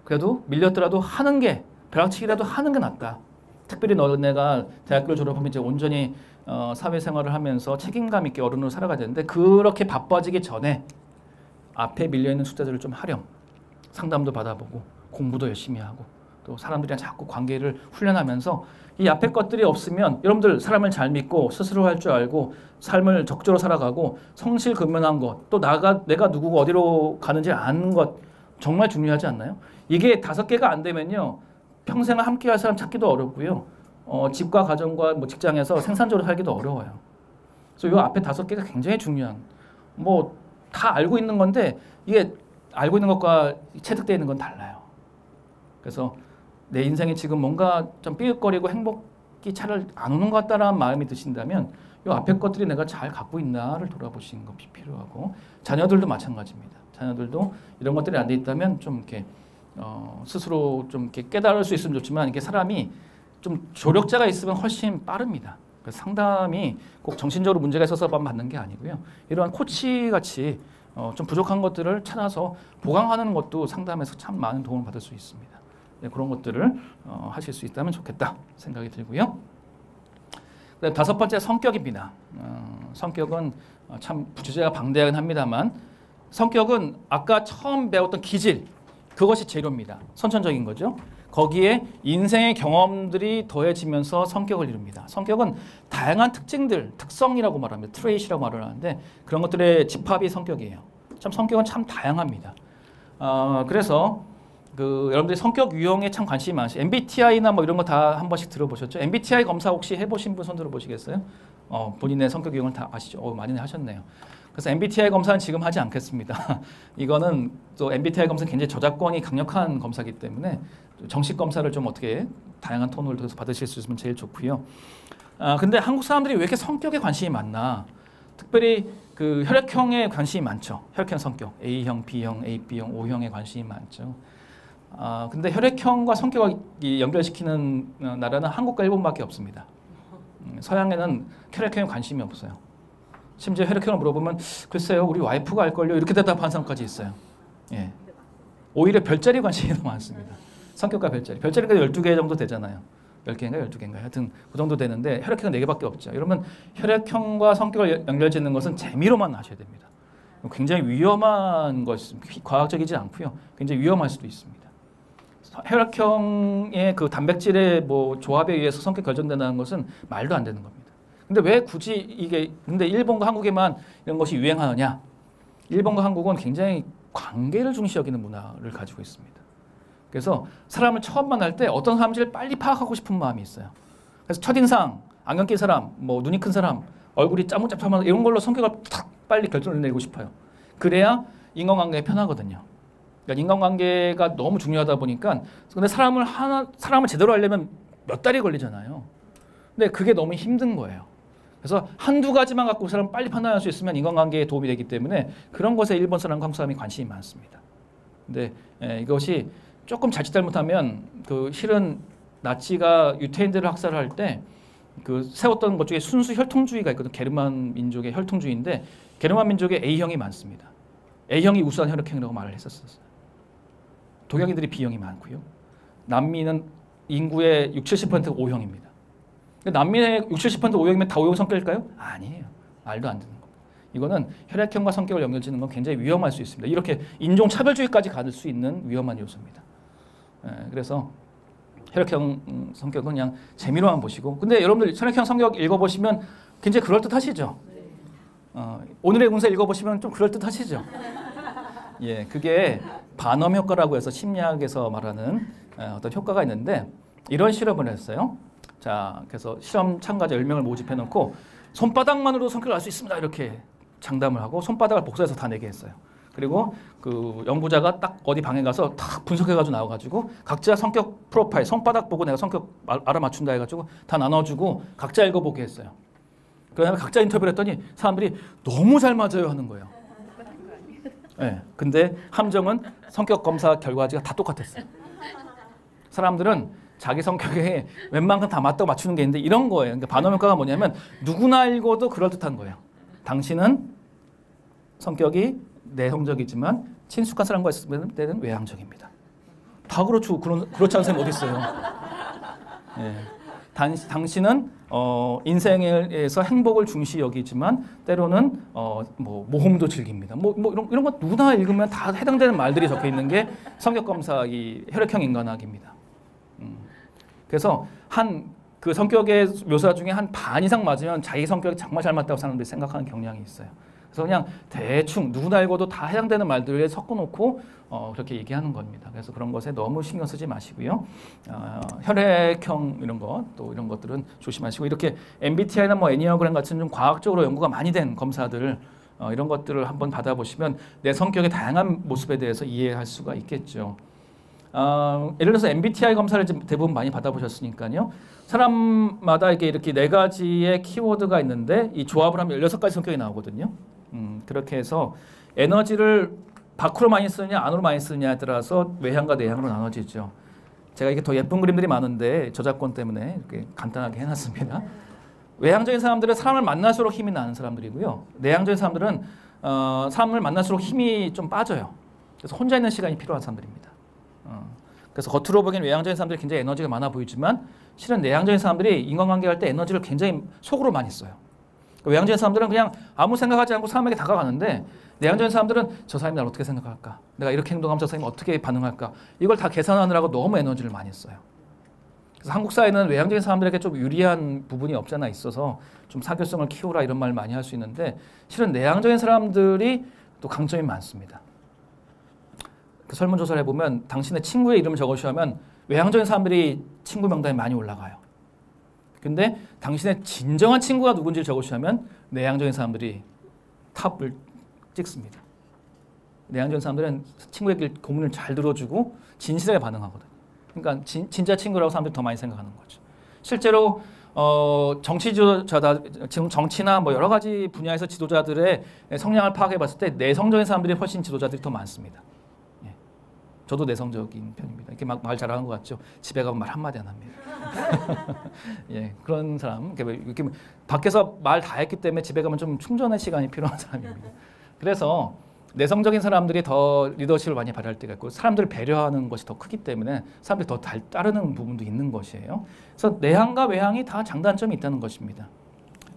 그래도 밀렸더라도 하는 게 벼락치기라도 하는 게 낫다. 특별히 너네가 대학교를 졸업하면 이제 온전히 사회생활을 하면서 책임감 있게 어른으로 살아가야 되는데 그렇게 바빠지기 전에 앞에 밀려있는 숙제들을 좀 하렴. 상담도 받아보고 공부도 열심히 하고 또 사람들이랑 자꾸 관계를 훈련하면서 이 앞에 것들이 없으면 여러분들 사람을 잘 믿고 스스로 할 줄 알고 삶을 적절히 살아가고 성실근면한 것 또 내가 누구고 어디로 가는지 아는 것 정말 중요하지 않나요? 이게 5개가 안 되면요. 평생을 함께할 사람 찾기도 어렵고요. 집과 가정과 뭐 직장에서 생산적으로 살기도 어려워요. 그래서 이 앞에 5개가 굉장히 중요한 뭐 다 알고 있는 건데 이게 알고 있는 것과 체득되어 있는 건 달라요. 그래서 내 인생이 지금 뭔가 좀 삐걱거리고 행복이 잘 안 오는 것 같다라는 마음이 드신다면 이 앞에 것들이 내가 잘 갖고 있나를 돌아보시는 것이 필요하고 자녀들도 마찬가지입니다. 자녀들도 이런 것들이 안 돼 있다면 좀 이렇게 스스로 좀 이렇게 깨달을 수 있으면 좋지만 이게 사람이 좀 조력자가 있으면 훨씬 빠릅니다. 그래서 상담이 꼭 정신적으로 문제가 있어서만 받는 게 아니고요. 이러한 코치 같이 좀 부족한 것들을 찾아서 보강하는 것도 상담에서 참 많은 도움을 받을 수 있습니다. 네, 그런 것들을 하실 수 있다면 좋겠다 생각이 들고요. 그다음 5번째 성격입니다. 성격은 참 주제가 방대하긴 합니다만 성격은 아까 처음 배웠던 기질 그것이 재료입니다. 선천적인 거죠. 거기에 인생의 경험들이 더해지면서 성격을 이룹니다. 성격은 다양한 특징들, 특성이라고 말합니다. 트레이시라고 말을 하는데 그런 것들의 집합이 성격이에요. 참 성격은 참 다양합니다. 그래서 여러분들이 성격 유형에 참 관심이 많으시죠. MBTI나 뭐 이런 거 다 한 번씩 들어보셨죠? MBTI 검사 혹시 해보신 분 손 들어보시겠어요? 본인의 성격 유형을 다 아시죠? 많이는 하셨네요. 그래서 MBTI 검사는 지금 하지 않겠습니다. 이거는 또 MBTI 검사는 굉장히 저작권이 강력한 검사이기 때문에 정식 검사를 좀 어떻게 다양한 톤을 들어서 받으실 수 있으면 제일 좋고요. 근데 한국 사람들이 왜 이렇게 성격에 관심이 많나? 특별히 그 혈액형에 관심이 많죠. 혈액형 성격 A형, B형, AB형, O형에 관심이 많죠. 근데 혈액형과 성격을 연결시키는 나라는 한국과 일본밖에 없습니다. 서양에는 혈액형에 관심이 없어요. 심지어 혈액형을 물어보면 글쎄요 우리 와이프가 알걸요 이렇게 대답하는 사람까지 있어요. 예. 오히려 별자리 관심이 더 많습니다. 성격과 별자리. 별자리가 12개 정도 되잖아요. 10개인가 12개인가 하여튼 그 정도 되는데 혈액형은 4개밖에 없죠. 여러분 혈액형과 성격을 연결짓는 것은 재미로만 하셔야 됩니다. 굉장히 위험한 것입니다. 과학적이지 않고요. 굉장히 위험할 수도 있습니다. 혈액형의 그 단백질의 뭐 조합에 의해서 성격 결정된다는 것은 말도 안 되는 겁니다. 근데 왜 굳이 이게 근데 일본과 한국에만 이런 것이 유행하느냐? 일본과 한국은 굉장히 관계를 중시 여기는 문화를 가지고 있습니다. 그래서 사람을 처음 만날 때 어떤 사람인지를 빨리 파악하고 싶은 마음이 있어요. 그래서 첫인상, 안경 낀 사람, 뭐 눈이 큰 사람, 얼굴이 짜무잡하면 이런 걸로 성격을 탁 빨리 결정을 내고 싶어요. 그래야 인간관계가 편하거든요. 그러니까 인간관계가 너무 중요하다 보니까 근데 사람을 제대로 하려면 몇 달이 걸리잖아요. 근데 그게 너무 힘든 거예요. 그래서 한두 가지만 갖고 그 사람을 빨리 판단할 수 있으면 인간관계에 도움이 되기 때문에 그런 것에 일본 사람과 한국 사람이 관심이 많습니다. 근데 이것이 조금 자칫 잘못하면 그 실은 나치가 유태인들을 학살할 때 그 세웠던 것 중에 순수 혈통주의가 있거든. 게르만 민족의 혈통주의인데 게르만 민족의 A형이 많습니다. A형이 우수한 혈액형이라고 말을 했었어요. 동양인들이 B형이 많고요. 남미는 인구의 60-70%가 O형입니다. 남미의 60-70% O형이면 다 O형 성격일까요? 아니에요. 말도 안 되는 겁니다. 이거는 혈액형과 성격을 연결짓는 건 굉장히 위험할 수 있습니다. 이렇게 인종차별주의까지 가질 수 있는 위험한 요소입니다. 그래서 혈액형 성격은 그냥 재미로만 보시고, 근데 여러분들 혈액형 성격 읽어보시면 굉장히 그럴듯하시죠? 오늘의 운세 읽어보시면 좀 그럴듯하시죠? 예, 그게 반엄 효과라고 해서 심리학에서 말하는 어떤 효과가 있는데 이런 실험을 했어요. 자, 그래서 실험 참가자 10명을 모집해 놓고 손바닥만으로 성격을 알 수 있습니다. 이렇게 장담을 하고 손바닥을 복사해서 다 내게 했어요. 그리고 그 연구자가 딱 어디 방에 가서 딱 분석해가지고 나와가지고 각자 성격 프로파일, 손바닥 보고 내가 성격 알아맞춘다 해가지고 다 나눠주고 각자 읽어보게 했어요. 그다음에 각자 인터뷰를 했더니 사람들이 너무 잘 맞아요 하는 거예요. 네, 근데 함정은 성격 검사 결과지가 다 똑같았어요. 사람들은 자기 성격에 웬만큼 다 맞다고 맞추는 게 있는데 이런 거예요. 그러니까 반응 효과가 뭐냐면 누구나 읽어도 그럴듯한 거예요. 당신은 성격이 내성적이지만 친숙한 사람과 있을 때는 외향적입니다. 다 그렇죠. 그렇지 않은 사람이 어디 있어요. 예. 당신은 인생에서 행복을 중시 여기지만 때로는 뭐 모험도 즐깁니다. 뭐 이런 거 누구나 읽으면 다 해당되는 말들이 적혀 있는 게 성격 검사 이 혈액형 인간학입니다. 그래서 그 성격의 묘사 중에 한 반 이상 맞으면 자기 성격이 정말 잘 맞다고 사람들이 생각하는 경향이 있어요. 그래서 그냥 대충 누구나 읽어도 다 해당되는 말들을 섞어놓고 그렇게 얘기하는 겁니다. 그래서 그런 것에 너무 신경 쓰지 마시고요. 혈액형 이런 것, 또 이런 것들은 조심하시고 이렇게 MBTI나 뭐 애니어그램 같은 좀 과학적으로 연구가 많이 된 검사들 이런 것들을 한번 받아보시면 내 성격의 다양한 모습에 대해서 이해할 수가 있겠죠. 예를 들어서 MBTI 검사를 대부분 많이 받아보셨으니까요. 사람마다 이렇게 4가지의 키워드가 있는데 이 조합을 하면 16가지 성격이 나오거든요. 그렇게 해서 에너지를 밖으로 많이 쓰느냐 안으로 많이 쓰느냐에 따라서 외향과 내향으로 나눠지죠. 제가 이게 더 예쁜 그림들이 많은데 저작권 때문에 이렇게 간단하게 해놨습니다. 외향적인 사람들은 사람을 만날수록 힘이 나는 사람들이고요. 내향적인 사람들은 사람을 만날수록 힘이 좀 빠져요. 그래서 혼자 있는 시간이 필요한 사람들입니다. 그래서 겉으로 보기엔 외향적인 사람들이 굉장히 에너지가 많아 보이지만 실은 내향적인 사람들이 인간관계할 때 에너지를 굉장히 속으로 많이 써요. 외향적인 사람들은 그냥 아무 생각하지 않고 사람에게 다가가는데 내향적인 사람들은 저 사람이 나를 어떻게 생각할까? 내가 이렇게 행동하면 저 사람이 어떻게 반응할까? 이걸 다 계산하느라고 너무 에너지를 많이 써요. 그래서 한국 사회는 외향적인 사람들에게 좀 유리한 부분이 없잖아 있어서 좀 사교성을 키우라 이런 말 많이 할 수 있는데 실은 내향적인 사람들이 또 강점이 많습니다. 그 설문조사를 해보면 당신의 친구의 이름을 적으셔야 하면 외향적인 사람들이 친구 명단에 많이 올라가요. 근데 당신의 진정한 친구가 누군지를 적으셔야 하면 내향적인 사람들이 탑을 찍습니다. 내향적인 사람들은 친구의 고민을 잘 들어주고 진실하게 반응하거든요. 그러니까 진짜 친구라고 사람들이 더 많이 생각하는 거죠. 실제로 정치 지도자다, 지금 정치나 뭐 여러 가지 분야에서 지도자들의 성향을 파악해봤을 때 내성적인 사람들이 훨씬 지도자들이 더 많습니다. 예. 저도 내성적인 편입니다. 이렇게 막 말 잘하는 것 같죠? 집에 가면 말 한마디 안 합니다. 예, 그런 사람, 이렇게 밖에서 말 다 했기 때문에 집에 가면 좀 충전의 시간이 필요한 사람입니다. 그래서 내성적인 사람들이 더 리더십을 많이 발휘할 때가 있고 사람들을 배려하는 것이 더 크기 때문에 사람들이 더 따르는 부분도 있는 것이에요. 그래서 내향과 외향이 다 장단점이 있다는 것입니다.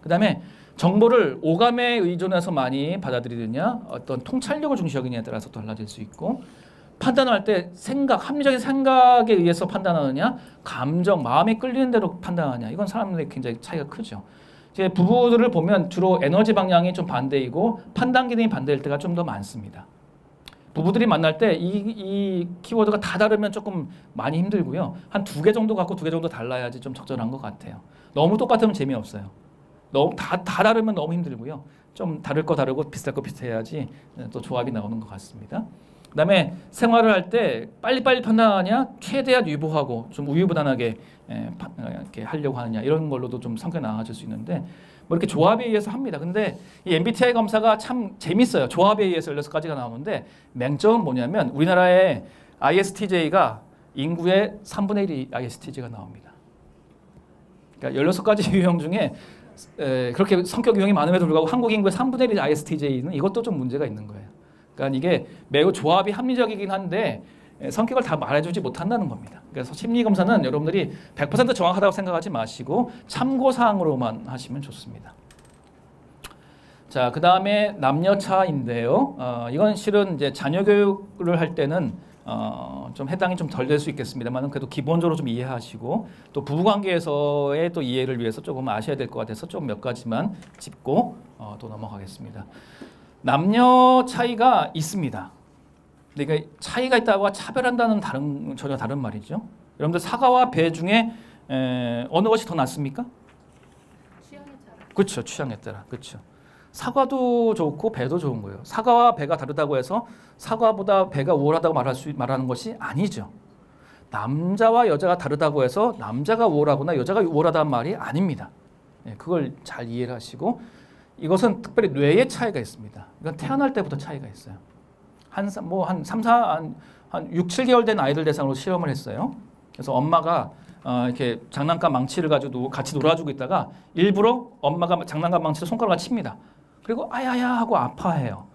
그 다음에 정보를 오감에 의존해서 많이 받아들이느냐 어떤 통찰력을 중시 여기냐에 따라서 달라질 수 있고 판단할 때 합리적인 생각에 의해서 판단하느냐 감정, 마음이 끌리는 대로 판단하느냐 이건 사람들이 굉장히 차이가 크죠. 이제 부부들을 보면 주로 에너지 방향이 좀 반대이고 판단 기능이 반대일 때가 좀 더 많습니다. 부부들이 만날 때 이 키워드가 다 다르면 조금 많이 힘들고요. 한 2개 정도 갖고 2개 정도 달라야지 좀 적절한 것 같아요. 너무 똑같으면 재미없어요. 너무 다 다르면 너무 힘들고요. 좀 다를 거 다르고 비슷할 거 비슷해야지 또 조합이 나오는 것 같습니다. 그 다음에 생활을 할 때 빨리빨리 판단하냐 최대한 유보하고 좀 우유부단하게 이렇게 하려고 하느냐 이런 걸로도 좀 성격이 나아질 수 있는데 뭐 이렇게 조합에 의해서 합니다. 근데 이 MBTI 검사가 참 재밌어요. 조합에 의해서 16가지가 나오는데 맹점은 뭐냐면 우리나라에 ISTJ가 인구의 3분의 1이 ISTJ가 나옵니다. 그러니까 16가지 유형 중에 그렇게 성격 유형이 많음에도 불구하고 한국 인구의 3분의 1이 ISTJ는 이것도 좀 문제가 있는 거예요. 그러니까 이게 매우 조합이 합리적이긴 한데 성격을 다 말해주지 못한다는 겁니다. 그래서 심리검사는 여러분들이 100% 정확하다고 생각하지 마시고 참고사항으로만 하시면 좋습니다. 자, 그 다음에 남녀차인데요. 이건 실은 이제 자녀 교육을 할 때는 좀 해당이 좀 덜 될 수 있겠습니다만 그래도 기본적으로 좀 이해하시고 또 부부관계에서의 또 이해를 위해서 조금 아셔야 될 것 같아서 좀 몇 가지만 짚고 또 넘어가겠습니다. 남녀 차이가 있습니다. 그러니까 차이가 있다고 차별한다는 전혀 다른 말이죠. 여러분들 사과와 배 중에 어느 것이 더 낫습니까? 취향에 따라. 그렇죠. 취향에 따라. 그렇죠. 사과도 좋고 배도 좋은 거예요. 사과와 배가 다르다고 해서 사과보다 배가 우월하다고 말하는 것이 아니죠. 남자와 여자가 다르다고 해서 남자가 우월하거나 여자가 우월하다는 말이 아닙니다. 그걸 잘 이해를 하시고 이것은 특별히 뇌의 차이가 있습니다. 이건 태어날 때부터 차이가 있어요. 한 6, 7개월 된 아이들 대상으로 실험을 했어요. 그래서 엄마가 이렇게 장난감 망치를 가지고 같이 놀아주고 있다가 일부러 엄마가 장난감 망치로 손가락을 칩니다. 그리고 아야야 하고 아파해요.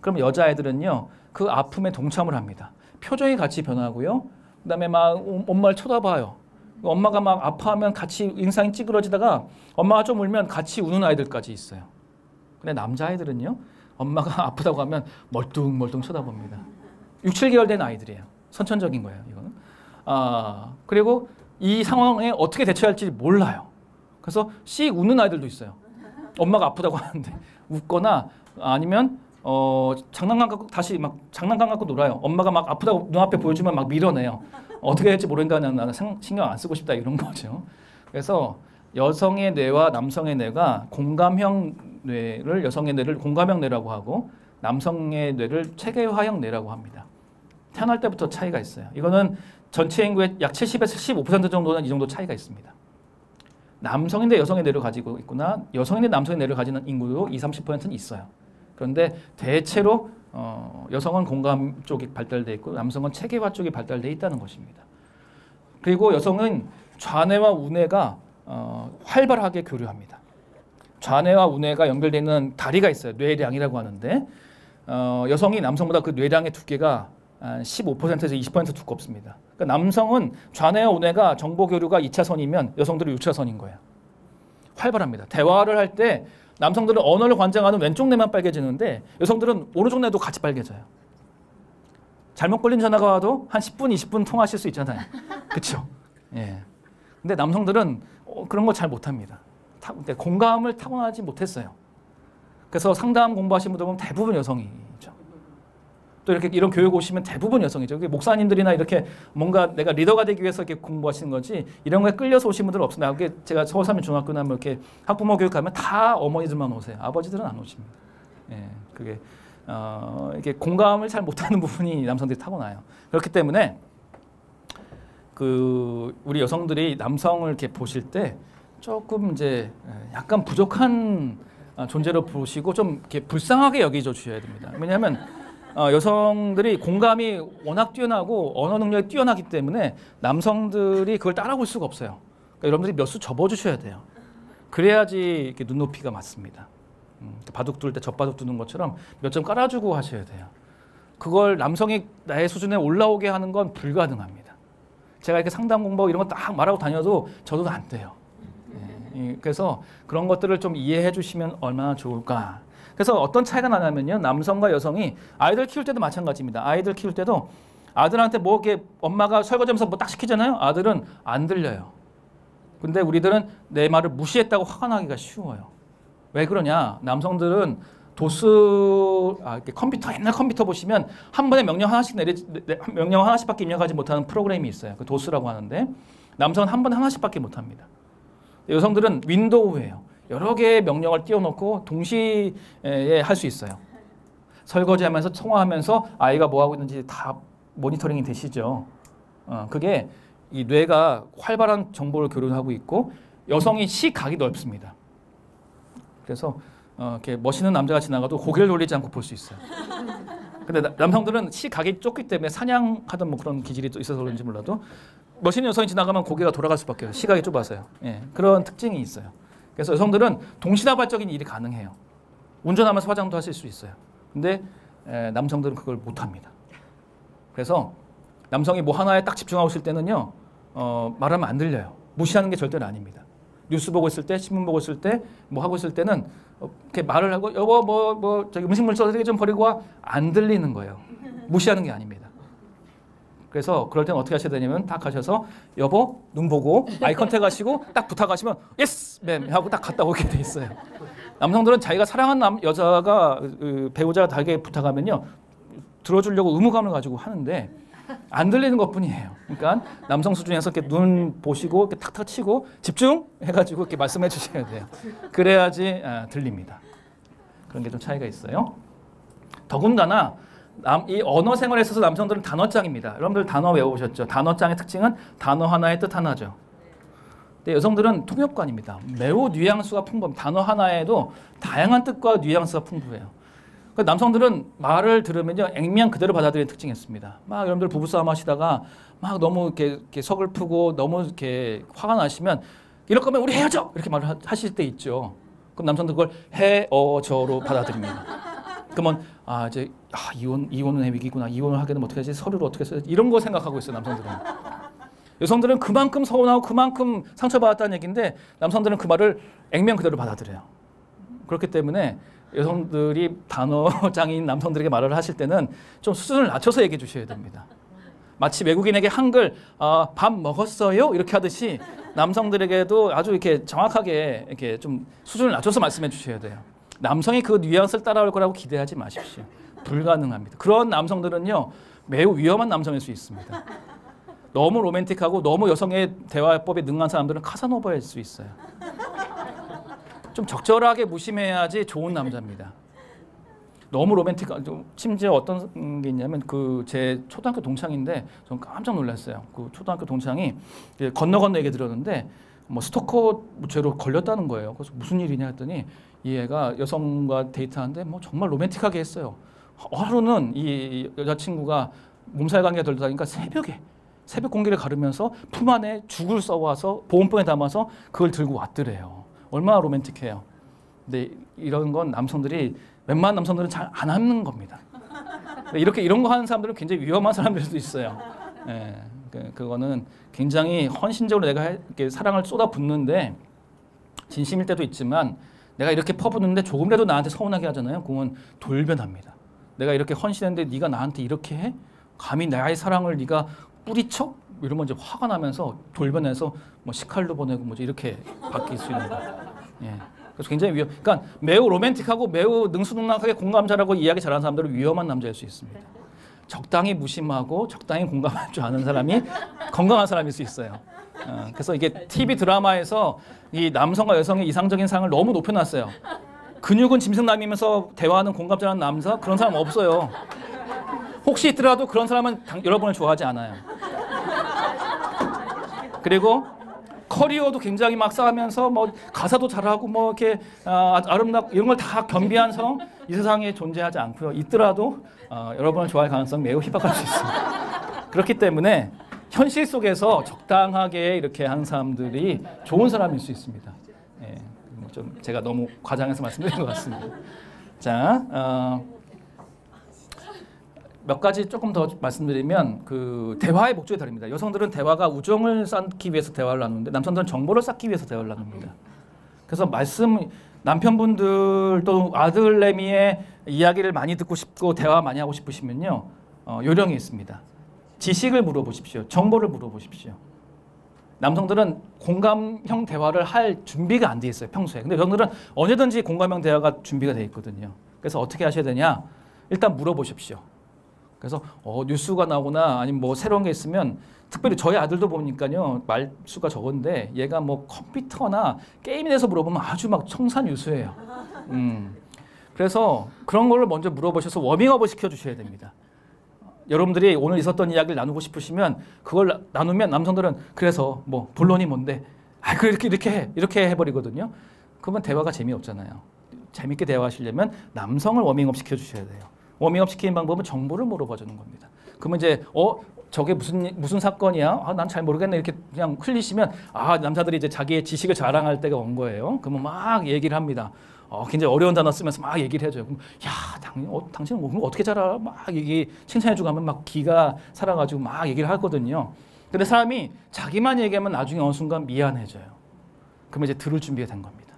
그럼 여자애들은요 그 아픔에 동참을 합니다. 표정이 같이 변하고요. 그다음에 막 엄마를 쳐다봐요. 엄마가 막 아파하면 같이 인상이 찌그러지다가 엄마가 좀 울면 같이 우는 아이들까지 있어요. 근데 남자아이들은요 엄마가 아프다고 하면 멀뚱멀뚱 쳐다봅니다. 6, 7개월 된 아이들이에요. 선천적인 거예요 이거는. 그리고 이 상황에 어떻게 대처할지 몰라요. 그래서 씩 웃는 아이들도 있어요. 엄마가 아프다고 하는데 웃거나 아니면 장난감 갖고 다시 막 장난감 갖고 놀아요. 엄마가 막 아프다고 눈앞에 보여주면 막 밀어내요. 어떻게 할지 모르니까 나는 신경 안 쓰고 싶다 이런 거죠. 그래서 여성의 뇌와 남성의 뇌가 공감형 뇌를 여성의 뇌를 공감형 뇌라고 하고 남성의 뇌를 체계화형 뇌라고 합니다. 태어날 때부터 차이가 있어요. 이거는 전체 인구의 약 70에서 15% 정도는 이 정도 차이가 있습니다. 남성인데 여성의 뇌를 가지고 있구나. 여성인데 남성의 뇌를 가지는 인구도 20, 30%는 있어요. 그런데 대체로 여성은 공감 쪽이 발달되어 있고 남성은 체계화 쪽이 발달되어 있다는 것입니다. 그리고 여성은 좌뇌와 우뇌가 활발하게 교류합니다. 좌뇌와 우뇌가 연결되어 있는 다리가 있어요. 뇌량이라고 하는데 여성이 남성보다 그 뇌량의 두께가 15%에서 20% 두껍습니다. 그러니까 남성은 좌뇌와 우뇌가 정보 교류가 2차선이면 여성들은 6차선인 거예요. 활발합니다. 대화를 할 때 남성들은 언어를 관장하는 왼쪽 뇌만 빨개지는데 여성들은 오른쪽 뇌도 같이 빨개져요. 잘못 걸린 전화가 와도 한 10분, 20분 통화하실 수 있잖아요. 그렇죠? 예. 근데 남성들은 그런 거 잘 못합니다. 공감을 타고나지 못했어요. 그래서 상담 공부하신 분들 보면 대부분 여성이죠. 또 이런 교육 오시면 대부분 여성이죠. 목사님들이나 이렇게 뭔가 내가 리더가 되기 위해서 이렇게 공부하시는 거지 이런 거에 끌려서 오신 분들은 없습니다. 제가 서울삼일 중학교나 뭐 이렇게 학부모 교육하면 다 어머니들만 오세요. 아버지들은 안 오십니다. 예, 그게 이렇게 공감을 잘 못하는 부분이 남성들이 타고나요. 그렇기 때문에 우리 여성들이 남성을 이렇게 보실 때 조금 이제 약간 부족한 존재로 보시고 좀 이렇게 불쌍하게 여기져 주셔야 됩니다. 왜냐하면 여성들이 공감이 워낙 뛰어나고 언어 능력이 뛰어나기 때문에 남성들이 그걸 따라올 수가 없어요. 그러니까 여러분들이 몇 수 접어주셔야 돼요. 그래야지 이렇게 눈높이가 맞습니다. 바둑 둘 때 젖바둑 두는 것처럼 몇 점 깔아주고 하셔야 돼요. 그걸 남성이 나의 수준에 올라오게 하는 건 불가능합니다. 제가 이렇게 상담 공부하고 이런 거 딱 말하고 다녀도 저도 안 돼요. 그래서 그런 것들을 좀 이해해 주시면 얼마나 좋을까. 그래서 어떤 차이가 나냐면요. 남성과 여성이 아이들 키울 때도 마찬가지입니다. 아이들 키울 때도 아들한테 뭐 이렇게 엄마가 설거지하면서 뭐 딱 시키잖아요. 아들은 안 들려요. 근데 우리들은 내 말을 무시했다고 화가 나기가 쉬워요. 왜 그러냐? 남성들은 컴퓨터 옛날 컴퓨터 보시면 한 번에 명령 하나씩밖에 입력하지 못하는 프로그램이 있어요. 그 도스라고 하는데 남성은 한 번에 하나씩밖에 못합니다. 여성들은 윈도우예요. 여러 개의 명령을 띄워놓고 동시에 할 수 있어요. 설거지하면서 통화하면서 아이가 뭐 하고 있는지 다 모니터링이 되시죠. 그게 이 뇌가 활발한 정보를 교류하고 있고 여성이 시각이 넓습니다. 그래서 이렇게 멋있는 남자가 지나가도 고개를 돌리지 않고 볼 수 있어요. 근데 남성들은 시각이 좁기 때문에 사냥하던 뭐 그런 기질이 또 있어서 그런지 몰라도 멋있는 여성이 지나가면 고개가 돌아갈 수밖에 없어요. 시각이 좁아서요. 예, 그런 특징이 있어요. 그래서 여성들은 동시다발적인 일이 가능해요. 운전하면서 화장도 하실 수 있어요. 근데 남성들은 그걸 못합니다. 그래서 남성이 뭐 하나에 딱 집중하고 있을 때는요, 말하면 안 들려요. 무시하는 게 절대는 아닙니다. 뉴스 보고 있을 때, 신문 보고 있을 때, 뭐 하고 있을 때는 이렇게 말을 하고 여보 저기 음식물 써서 좀 버리고 와, 안 들리는 거예요. 무시하는 게 아닙니다. 그래서 그럴 때는 어떻게 하셔야 되냐면 딱 가셔서 여보 눈 보고 아이 컨택 하시고 딱 부탁하시면 예스 맴 하고 딱 갔다 오게 돼 있어요. 남성들은 자기가 사랑하는 여자가 배우자가 다르게 부탁하면요 들어주려고 의무감을 가지고 하는데 안 들리는 것뿐이에요. 그러니까 남성 수준에서 이렇게 눈 보시고 이렇게 탁탁 치고 집중 해가지고 이렇게 말씀해 주셔야 돼요. 그래야지 들립니다. 그런 게 좀 차이가 있어요. 더군다나 이 언어 생활에 있어서 남성들은 단어장입니다. 여러분들 단어 외워보셨죠? 단어장의 특징은 단어 하나의 뜻 하나죠. 근데 여성들은 통역관입니다. 매우 뉘앙스가 풍부합니다. 단어 하나에도 다양한 뜻과 뉘앙스가 풍부해요. 그러니까 남성들은 말을 들으면요 액면 그대로 받아들이는 특징이 있습니다. 막 여러분들 부부싸움 하시다가 막 너무 이렇게 서글프고 너무 이렇게 화가 나시면 이럴 거면 우리 헤어져 이렇게 말을 하실 때 있죠. 그럼 남성들 그걸 헤어져로 받아들입니다. 그러면 이제 이혼은 위기구나. 이혼을 하게 되면 어떻게 하지? 서류를 어떻게 써야지? 이런 거 생각하고 있어요, 남성들은. 여성들은 그만큼 서운하고 그만큼 상처받았다는 얘기인데 남성들은 그 말을 액면 그대로 받아들여요. 그렇기 때문에 여성들이 단어장인 남성들에게 말을 하실 때는 좀 수준을 낮춰서 얘기해 주셔야 됩니다. 마치 외국인에게 한글 밥 먹었어요? 이렇게 하듯이 남성들에게도 아주 이렇게 정확하게 이렇게 좀 수준을 낮춰서 말씀해 주셔야 돼요. 남성이 그 뉘앙스를 따라올 거라고 기대하지 마십시오. 불가능합니다. 그런 남성들은요 매우 위험한 남성일 수 있습니다. 너무 로맨틱하고 너무 여성의 대화법에 능한 사람들은 카사노바일 수 있어요. 좀 적절하게 무심해야지 좋은 남자입니다. 너무 로맨틱한, 심지어 어떤 게 있냐면 제 초등학교 동창인데 전 깜짝 놀랐어요. 그 초등학교 동창이 건너 얘기 들었는데 뭐 스토커 죄로 걸렸다는 거예요. 그래서 무슨 일이냐 했더니 이 애가 여성과 데이트하는데 뭐 정말 로맨틱하게 했어요. 하루는 이 여자친구가 몸살 감기가 들다니까 새벽 공기를 가르면서 품 안에 죽을 써와서 보온병에 담아서 그걸 들고 왔더래요. 얼마나 로맨틱해요. 근데 이런 건 웬만한 남성들은 잘 안 하는 겁니다. 이런 거 하는 사람들은 굉장히 위험한 사람들 수도 있어요. 예, 그거는 굉장히 헌신적으로 내가 이렇게 사랑을 쏟아붓는데 진심일 때도 있지만 내가 이렇게 퍼붓는데 조금이라도 나한테 서운하게 하잖아요. 그건 돌변합니다. 내가 이렇게 헌신했는데 네가 나한테 이렇게 해? 감히 나의 사랑을 네가 뿌리쳐? 이러면 이제 화가 나면서 돌변해서 뭐 시칼로 보내고 뭐지 이렇게 바뀔 수 있는 거예요. 예. 그래서 굉장히 그러니까 매우 로맨틱하고 매우 능수능란하게 공감 잘하고 이야기 잘하는 사람들은 위험한 남자일 수 있습니다. 적당히 무심하고 적당히 공감할 줄 아는 사람이 건강한 사람일 수 있어요. 그래서 이게 TV 드라마에서 이 남성과 여성의 이상적인 상을 너무 높여놨어요. 근육은 짐승남이면서 대화하는 공감 잘하는 남자 그런 사람 없어요. 혹시 있더라도 그런 사람은 여러분을 좋아하지 않아요. 그리고 커리어도 굉장히 막 쌓으면서 뭐 가사도 잘하고 뭐 이렇게 아름답고 이런 걸 다 겸비한 성 이 세상에 존재하지 않고요. 있더라도 여러분을 좋아할 가능성이 매우 희박할 수 있습니다. 그렇기 때문에 현실 속에서 적당하게 이렇게 하는 사람들이 좋은 사람일 수 있습니다. 예, 좀 제가 너무 과장해서 말씀드린 것 같습니다. 자, 몇 가지 조금 더 말씀드리면 대화의 목적이 다릅니다. 여성들은 대화가 우정을 쌓기 위해서 대화를 나누는데 남성들은 정보를 쌓기 위해서 대화를 나눕니다. 그래서 남편분들 또 아들내미의 이야기를 많이 듣고 싶고 대화 많이 하고 싶으시면요 요령이 있습니다. 지식을 물어보십시오. 정보를 물어보십시오. 남성들은 공감형 대화를 할 준비가 안 돼 있어요 평소에. 근데 여성들은 언제든지 공감형 대화가 준비가 돼 있거든요. 그래서 어떻게 하셔야 되냐? 일단 물어보십시오. 그래서 뉴스가 나오거나 아니면 뭐 새로운 게 있으면 특별히 저희 아들도 보니까요 말수가 적은데 얘가 뭐 컴퓨터나 게임에 대해서 물어보면 아주 막 청산유수예요. 그래서 그런 걸로 먼저 물어보셔서 워밍업을 시켜주셔야 됩니다. 여러분들이 오늘 있었던 이야기를 나누고 싶으시면 그걸 나누면 남성들은 그래서 뭐 본론이 뭔데 이렇게 해버리거든요. 그러면 대화가 재미없잖아요. 재밌게 대화하시려면 남성을 워밍업 시켜주셔야 돼요. 워밍업 시키는 방법은 정보를 물어봐 주는 겁니다. 그러면 이제 저게 무슨 사건이야? 아, 난 잘 모르겠네. 이렇게 그냥 흘리시면 남자들이 이제 자기의 지식을 자랑할 때가 온 거예요. 그러면 막 얘기를 합니다. 굉장히 어려운 단어 쓰면서 막 얘기를 해줘요. 그럼 당신은 그거 어떻게 잘 알아? 막 얘기 칭찬해주고 하면 막 기가 살아가지고 막 얘기를 하거든요. 근데 사람이 자기만 얘기하면 나중에 어느 순간 미안해져요. 그러면 이제 들을 준비가 된 겁니다.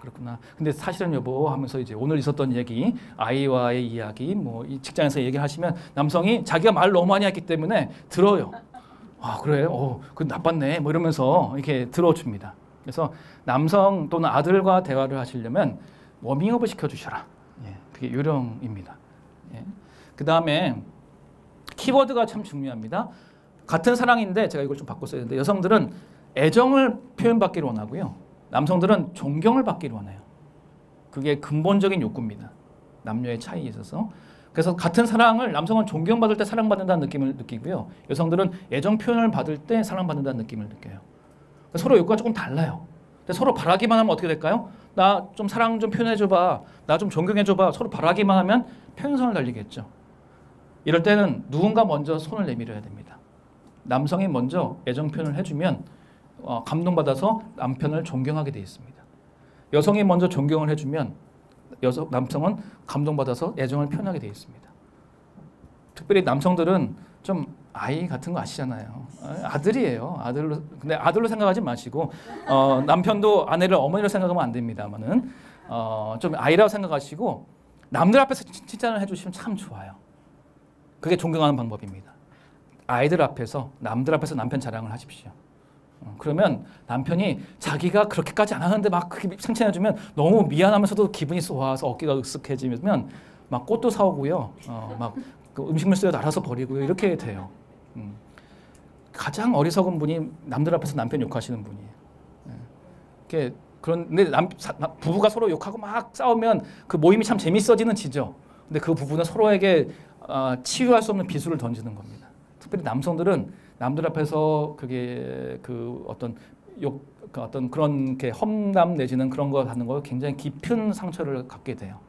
그렇구나. 근데 사실은 여보 하면서 이제 오늘 있었던 얘기, 아이와의 이야기, 뭐 이 직장에서 얘기하시면 남성이 자기가 말을 너무 많이 했기 때문에 들어요. 그래? 그 나빴네. 뭐 이러면서 이렇게 들어줍니다. 그래서 남성 또는 아들과 대화를 하시려면 워밍업을 시켜주셔라. 그게 요령입니다. 그 다음에 키워드가 참 중요합니다. 같은 사랑인데 제가 이걸 좀 바꿔 써야 되는데 여성들은 애정을 표현받기를 원하고요. 남성들은 존경을 받기를 원해요. 그게 근본적인 욕구입니다. 남녀의 차이에 있어서. 그래서 같은 사랑을 남성은 존경받을 때 사랑받는다는 느낌을 느끼고요. 여성들은 애정 표현을 받을 때 사랑받는다는 느낌을 느껴요. 서로 욕구가 조금 달라요. 근데 서로 바라기만 하면 어떻게 될까요? 나 좀 사랑 좀 표현해줘봐. 나 좀 존경해줘봐. 서로 바라기만 하면 평행선을 달리겠죠. 이럴 때는 누군가 먼저 손을 내밀어야 됩니다. 남성이 먼저 애정 표현을 해주면 감동받아서 남편을 존경하게 돼 있습니다. 여성이 먼저 존경을 해주면 남성은 감동받아서 애정을 표현하게 돼 있습니다. 특별히 남성들은 좀 아이 같은 거 아시잖아요. 아들이에요. 근데 아들로 생각하지 마시고 남편도 아내를 어머니로 생각하면 안 됩니다만은 좀 아이라고 생각하시고 남들 앞에서 칭찬을 해주시면 참 좋아요. 그게 존경하는 방법입니다. 아이들 앞에서 남들 앞에서 남편 자랑을 하십시오. 그러면 남편이 자기가 그렇게까지 안 하는데 막 그렇게 칭찬해주면 너무 미안하면서도 기분이 쏘아서 어깨가 으쓱해지면 막 꽃도 사오고요. 막 그 음식물 쓰여도 알아서 버리고요. 이렇게 돼요. 가장 어리석은 분이 남들 앞에서 남편 욕하시는 분이에요. 그런데 부부가 서로 욕하고 막 싸우면 그 모임이 참 재밌어지죠. 근데 그 부부는 서로에게 치유할 수 없는 비수를 던지는 겁니다. 특별히 남성들은 남들 앞에서 그게 어떤 그런 험담 내지는 그런 거 하는 거 굉장히 깊은 상처를 갖게 돼요.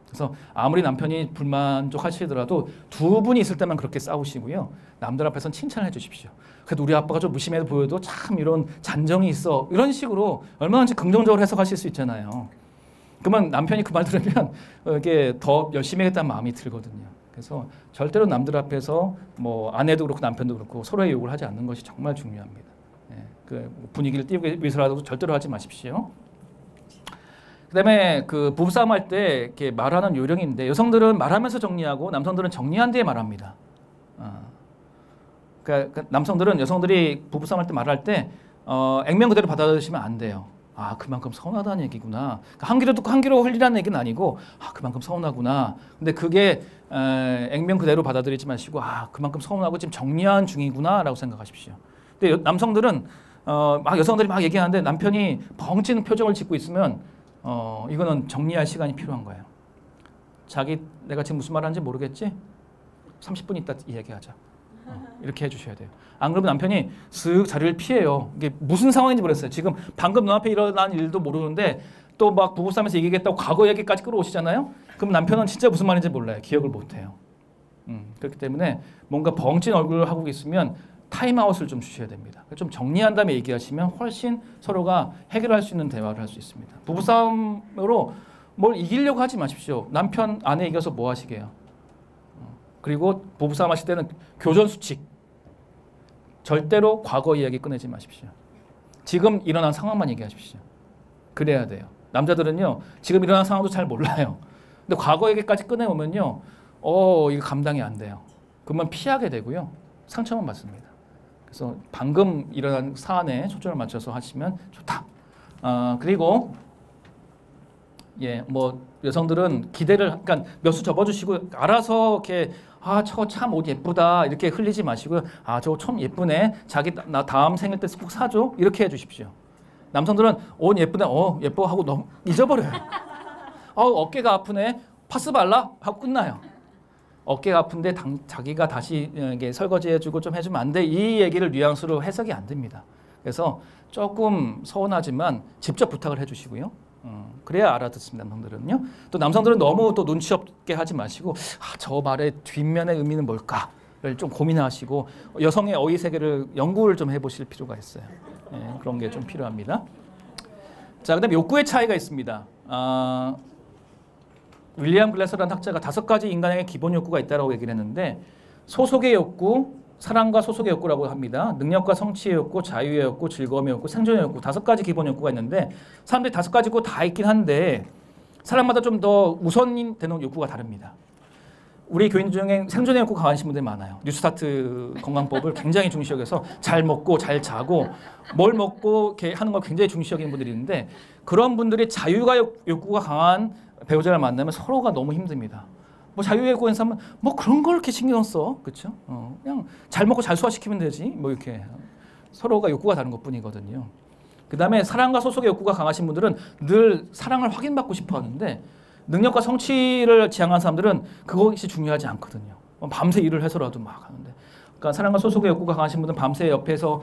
그래서 아무리 남편이 불만족하시더라도 두 분이 있을 때만 그렇게 싸우시고요. 남들 앞에서는 칭찬을 해주십시오. 그래도 우리 아빠가 좀 무심해 보여도 참 이런 잔정이 있어. 이런 식으로 얼마든지 긍정적으로 해석하실 수 있잖아요. 그러면 남편이 그 말 들으면 이게 더 열심히 하겠다는 마음이 들거든요. 그래서 절대로 남들 앞에서 뭐 아내도 그렇고 남편도 그렇고 서로의 욕을 하지 않는 것이 정말 중요합니다. 그 분위기를 띄우기 위해서라도 절대로 하지 마십시오. 그다음에 그 부부싸움 할 때 이렇게 말하는 요령인데 여성들은 말하면서 정리하고 남성들은 정리한 뒤에 말합니다. 그러니까 남성들은 여성들이 부부싸움 할 때 말할 때 액면 그대로 받아들이시면 안 돼요. 그만큼 서운하다는 얘기구나. 한 귀로 듣고 한 귀로 흘리라는 얘기는 아니고 그만큼 서운하구나. 근데 그게 액면 그대로 받아들이지 마시고 그만큼 서운하고 지금 정리한 중이구나라고 생각하십시오. 근데 남성들은 여성들이 막 얘기하는데 남편이 벙찌는 표정을 짓고 있으면 이거는 정리할 시간이 필요한 거예요. 내가 지금 무슨 말 하는지 모르겠지? 30분 있다 이야기하자. 이렇게 해주셔야 돼요. 안 그러면 남편이 슥 자리를 피해요. 이게 무슨 상황인지 모르겠어요. 지금 방금 눈앞에 일어난 일도 모르는데 또 막 부부싸움에서 얘기했다고 과거 얘기까지 끌어오시잖아요. 그럼 남편은 진짜 무슨 말인지 몰라요. 기억을 못해요. 그렇기 때문에 뭔가 벙찐 얼굴을 하고 있으면 타임아웃을 좀 주셔야 됩니다. 좀 정리한 다음에 얘기하시면 훨씬 서로가 해결할 수 있는 대화를 할 수 있습니다. 부부싸움으로 뭘 이기려고 하지 마십시오. 남편, 아내 이겨서 뭐 하시게요? 그리고 부부싸움 하실 때는 교전수칙. 절대로 과거 이야기 꺼내지 마십시오. 지금 일어난 상황만 얘기하십시오. 그래야 돼요. 남자들은요. 지금 일어난 상황도 잘 몰라요. 근데 과거 얘기까지 꺼내오면요. 이거 감당이 안 돼요. 그러면 피하게 되고요. 상처만 받습니다. 그래서 방금 일어난 사안에 초점을 맞춰서 하시면 좋다. 그리고 뭐 여성들은 기대를 그러니까 몇 수 접어주시고 알아서 이렇게 저거 참 옷 예쁘다 이렇게 흘리지 마시고요. 저거 참 예쁘네. 나 다음 생일 때 꼭 사줘. 이렇게 해주십시오. 남성들은 옷 예쁘네. 예뻐 하고 너무 잊어버려요. 어깨가 아프네. 파스 발라 하고 끝나요. 어깨가 아픈데 자기가 다시 이게 설거지해주고 좀 해주면 안 돼. 이 얘기를 뉘앙스로 해석이 안 됩니다. 그래서 조금 서운하지만 직접 부탁을 해주시고요. 그래야 알아듣습니다. 남성들은요. 또 남성들은 너무 또 눈치 없게 하지 마시고 저 말의 뒷면의 의미는 뭘까를 좀 고민하시고 여성의 어휘 세계를 연구를 좀 해보실 필요가 있어요. 예, 그런 게 좀 필요합니다. 자, 그다음에 욕구의 차이가 있습니다. 윌리엄 글래서라는 학자가 5가지 인간에게 기본 욕구가 있다라고 얘기를 했는데 소속의 욕구, 사랑과 소속의 욕구라고 합니다. 능력과 성취의 욕구, 자유의 욕구, 즐거움의 욕구, 생존의 욕구 5가지 기본 욕구가 있는데 사람들이 5가지고 다 있긴 한데 사람마다 좀 더 우선이 되는 욕구가 다릅니다. 우리 교인 중에 생존의 욕구 강하신 분들이 많아요. 뉴스타트 건강법을 굉장히 중시 여겨서 잘 먹고 잘 자고 뭘 먹고 이렇게 하는 걸 굉장히 중시 여기는 분들이 있는데 그런 분들이 자유가 욕구가 강한 배우자를 만나면 서로가 너무 힘듭니다. 뭐 자유의 욕구인 사람은 뭐 그런 걸 이렇게 신경 써, 그렇죠? 그냥 잘 먹고 잘 소화시키면 되지, 뭐 이렇게 서로가 욕구가 다른 것뿐이거든요. 그 다음에 사랑과 소속의 욕구가 강하신 분들은 늘 사랑을 확인받고 싶어하는데 능력과 성취를 지향하는 사람들은 그것이 중요하지 않거든요. 밤새 일을 해서라도 막 하는데. 그러니까 사랑과 소속의 욕구가 강하신 분들은 밤새 옆에서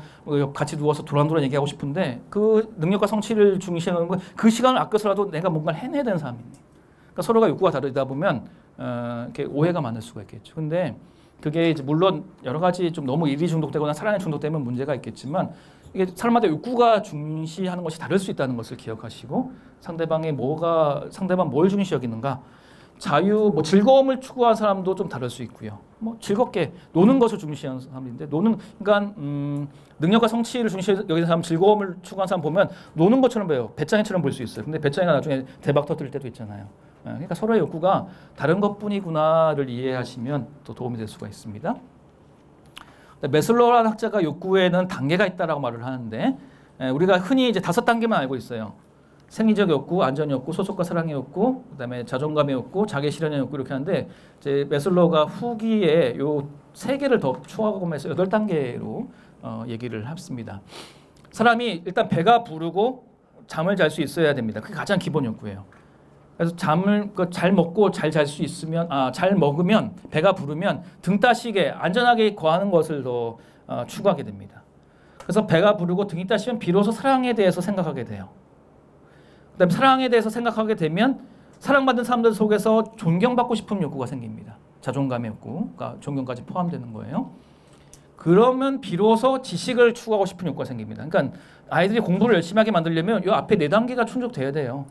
같이 누워서 도란도란 얘기하고 싶은데 그 능력과 성취를 중시하는 건 그 시간을 아껴서라도 내가 뭔가를 해내야 되는 사람입니다. 그러니까 서로가 욕구가 다르다 보면 이렇게 오해가 많을 수가 있겠죠. 근데 그게 이제 물론 여러 가지 좀 너무 일이 중독되거나 사랑에 중독되면 문제가 있겠지만 이게 사람마다 욕구가 중시하는 것이 다를 수 있다는 것을 기억하시고 상대방 뭘 중시 여기는가 자유, 뭐 즐거움을 추구하는 사람도 좀 다를 수 있고요. 뭐 즐겁게 노는 것을 중시하는 사람인데 그러니까 능력과 성취를 중시 여기는 사람 즐거움을 추구하는 사람 보면 노는 것처럼 보여요. 배짱이처럼 볼 수 있어요. 근데 배짱이가 나중에 대박 터뜨릴 때도 있잖아요. 그러니까 서로의 욕구가 다른 것뿐이구나를 이해하시면 또 도움이 될 수가 있습니다. 메슬로우라는 학자가 욕구에는 단계가 있다라고 말을 하는데 우리가 흔히 이제 5단계만 알고 있어요. 생리적 욕구, 안전 욕구, 소속과 사랑의 욕구, 그다음에 자존감의 욕구, 자기 실현의 욕구 이렇게 하는데 이제 메슬로우가 후기에 요 3개를 더 추가하면서 8단계로 얘기를 했습니다. 사람이 일단 배가 부르고 잠을 잘 수 있어야 됩니다. 그게 가장 기본 욕구예요. 그래서 잠을 잘 먹고 잘 잘 수 있으면 잘 먹으면 배가 부르면 등 따시게 안전하게 거하는 것을 더 추구하게 됩니다. 그래서 배가 부르고 등이 따시면 비로소 사랑에 대해서 생각하게 돼요. 그다음에 사랑에 대해서 생각하게 되면 사랑받는 사람들 속에서 존경받고 싶은 욕구가 생깁니다. 자존감의 욕구가 존경까지 포함되는 거예요. 그러면 비로소 지식을 추구하고 싶은 욕구가 생깁니다. 그러니까 아이들이 공부를 열심히 하게 만들려면 이 앞에 4단계가 충족돼야 돼요.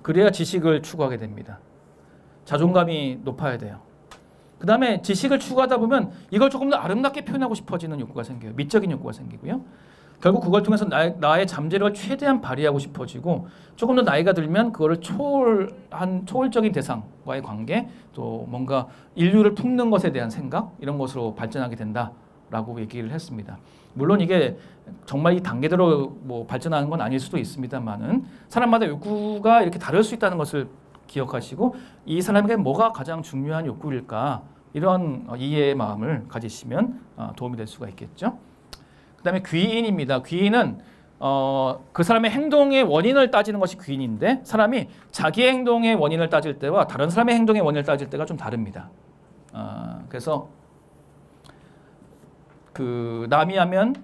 그래야 지식을 추구하게 됩니다. 자존감이 높아야 돼요. 그 다음에 지식을 추구하다 보면 이걸 조금 더 아름답게 표현하고 싶어지는 욕구가 생겨요. 미적인 욕구가 생기고요. 결국 그걸 통해서 나의 잠재력을 최대한 발휘하고 싶어지고 조금 더 나이가 들면 그거를 초월적인 대상과의 관계 또 뭔가 인류를 품는 것에 대한 생각 이런 것으로 발전하게 된다라고 얘기를 했습니다. 물론 이게 정말 이 단계대로 뭐 발전하는 건 아닐 수도 있습니다만은 사람마다 욕구가 이렇게 다를 수 있다는 것을 기억하시고 이 사람에게 뭐가 가장 중요한 욕구일까 이런 이해의 마음을 가지시면 도움이 될 수가 있겠죠. 그다음에 귀인입니다. 귀인은 그 사람의 행동의 원인을 따지는 것이 귀인인데 사람이 자기의 행동의 원인을 따질 때와 다른 사람의 행동의 원인을 따질 때가 좀 다릅니다. 그래서 그 남이 하면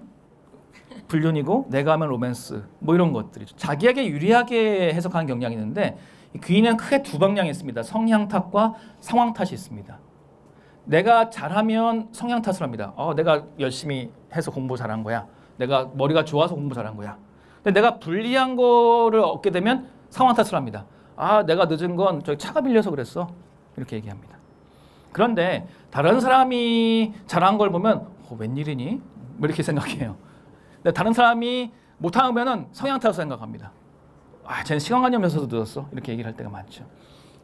불륜이고 내가 하면 로맨스 뭐 이런 것들이죠. 자기에게 유리하게 해석하는 경향이 있는데 귀인은 크게 2방향이 있습니다. 성향 탓과 상황 탓이 있습니다. 내가 잘하면 성향 탓을 합니다. 내가 열심히 해서 공부 잘한 거야. 내가 머리가 좋아서 공부 잘한 거야. 근데 내가 불리한 거를 얻게 되면 상황 탓을 합니다. 내가 늦은 건 저기 차가 빌려서 그랬어. 이렇게 얘기합니다. 그런데 다른 사람이 잘한 걸 보면 웬일이니? 뭐 이렇게 생각해요. 근데 다른 사람이 못하면은 성향 탓을 생각합니다. 쟤는 시간관념이 없어서 늦었어. 이렇게 얘기를 할 때가 많죠.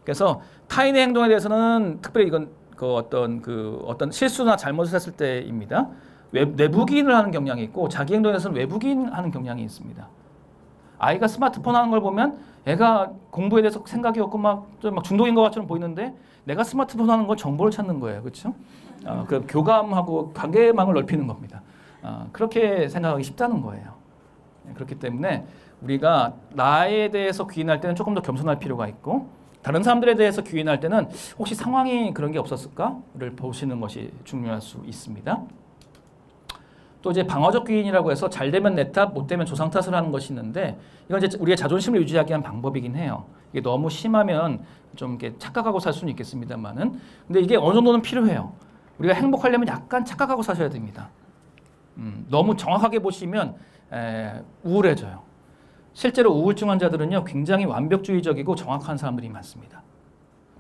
그래서 타인의 행동에 대해서는 특별히 이건 어떤 실수나 잘못을 했을 때입니다. 내부기인을 하는 경향이 있고 자기 행동에 대해서는 외부기인하는 경향이 있습니다. 아이가 스마트폰 하는 걸 보면 애가 공부에 대해서 생각이 없고 막 중독인 것처럼 보이는데 내가 스마트폰 하는 걸 정보를 찾는 거예요. 그렇죠? 그 교감하고 관계망을 넓히는 겁니다. 그렇게 생각하기 쉽다는 거예요. 그렇기 때문에 우리가 나에 대해서 귀인할 때는 조금 더 겸손할 필요가 있고 다른 사람들에 대해서 귀인할 때는 혹시 상황이 그런 게 없었을까를 보시는 것이 중요할 수 있습니다. 또 이제 방어적 귀인이라고 해서 잘 되면 내 탓, 못 되면 조상 탓을 하는 것이 있는데 이건 이제 우리의 자존심을 유지하기 위한 방법이긴 해요. 이게 너무 심하면 좀 이렇게 착각하고 살 수는 있겠습니다만은 근데 이게 어느 정도는 필요해요. 우리가 행복하려면 약간 착각하고 사셔야 됩니다. 너무 정확하게 보시면 우울해져요. 실제로 우울증 환자들은요 굉장히 완벽주의적이고 정확한 사람들이 많습니다.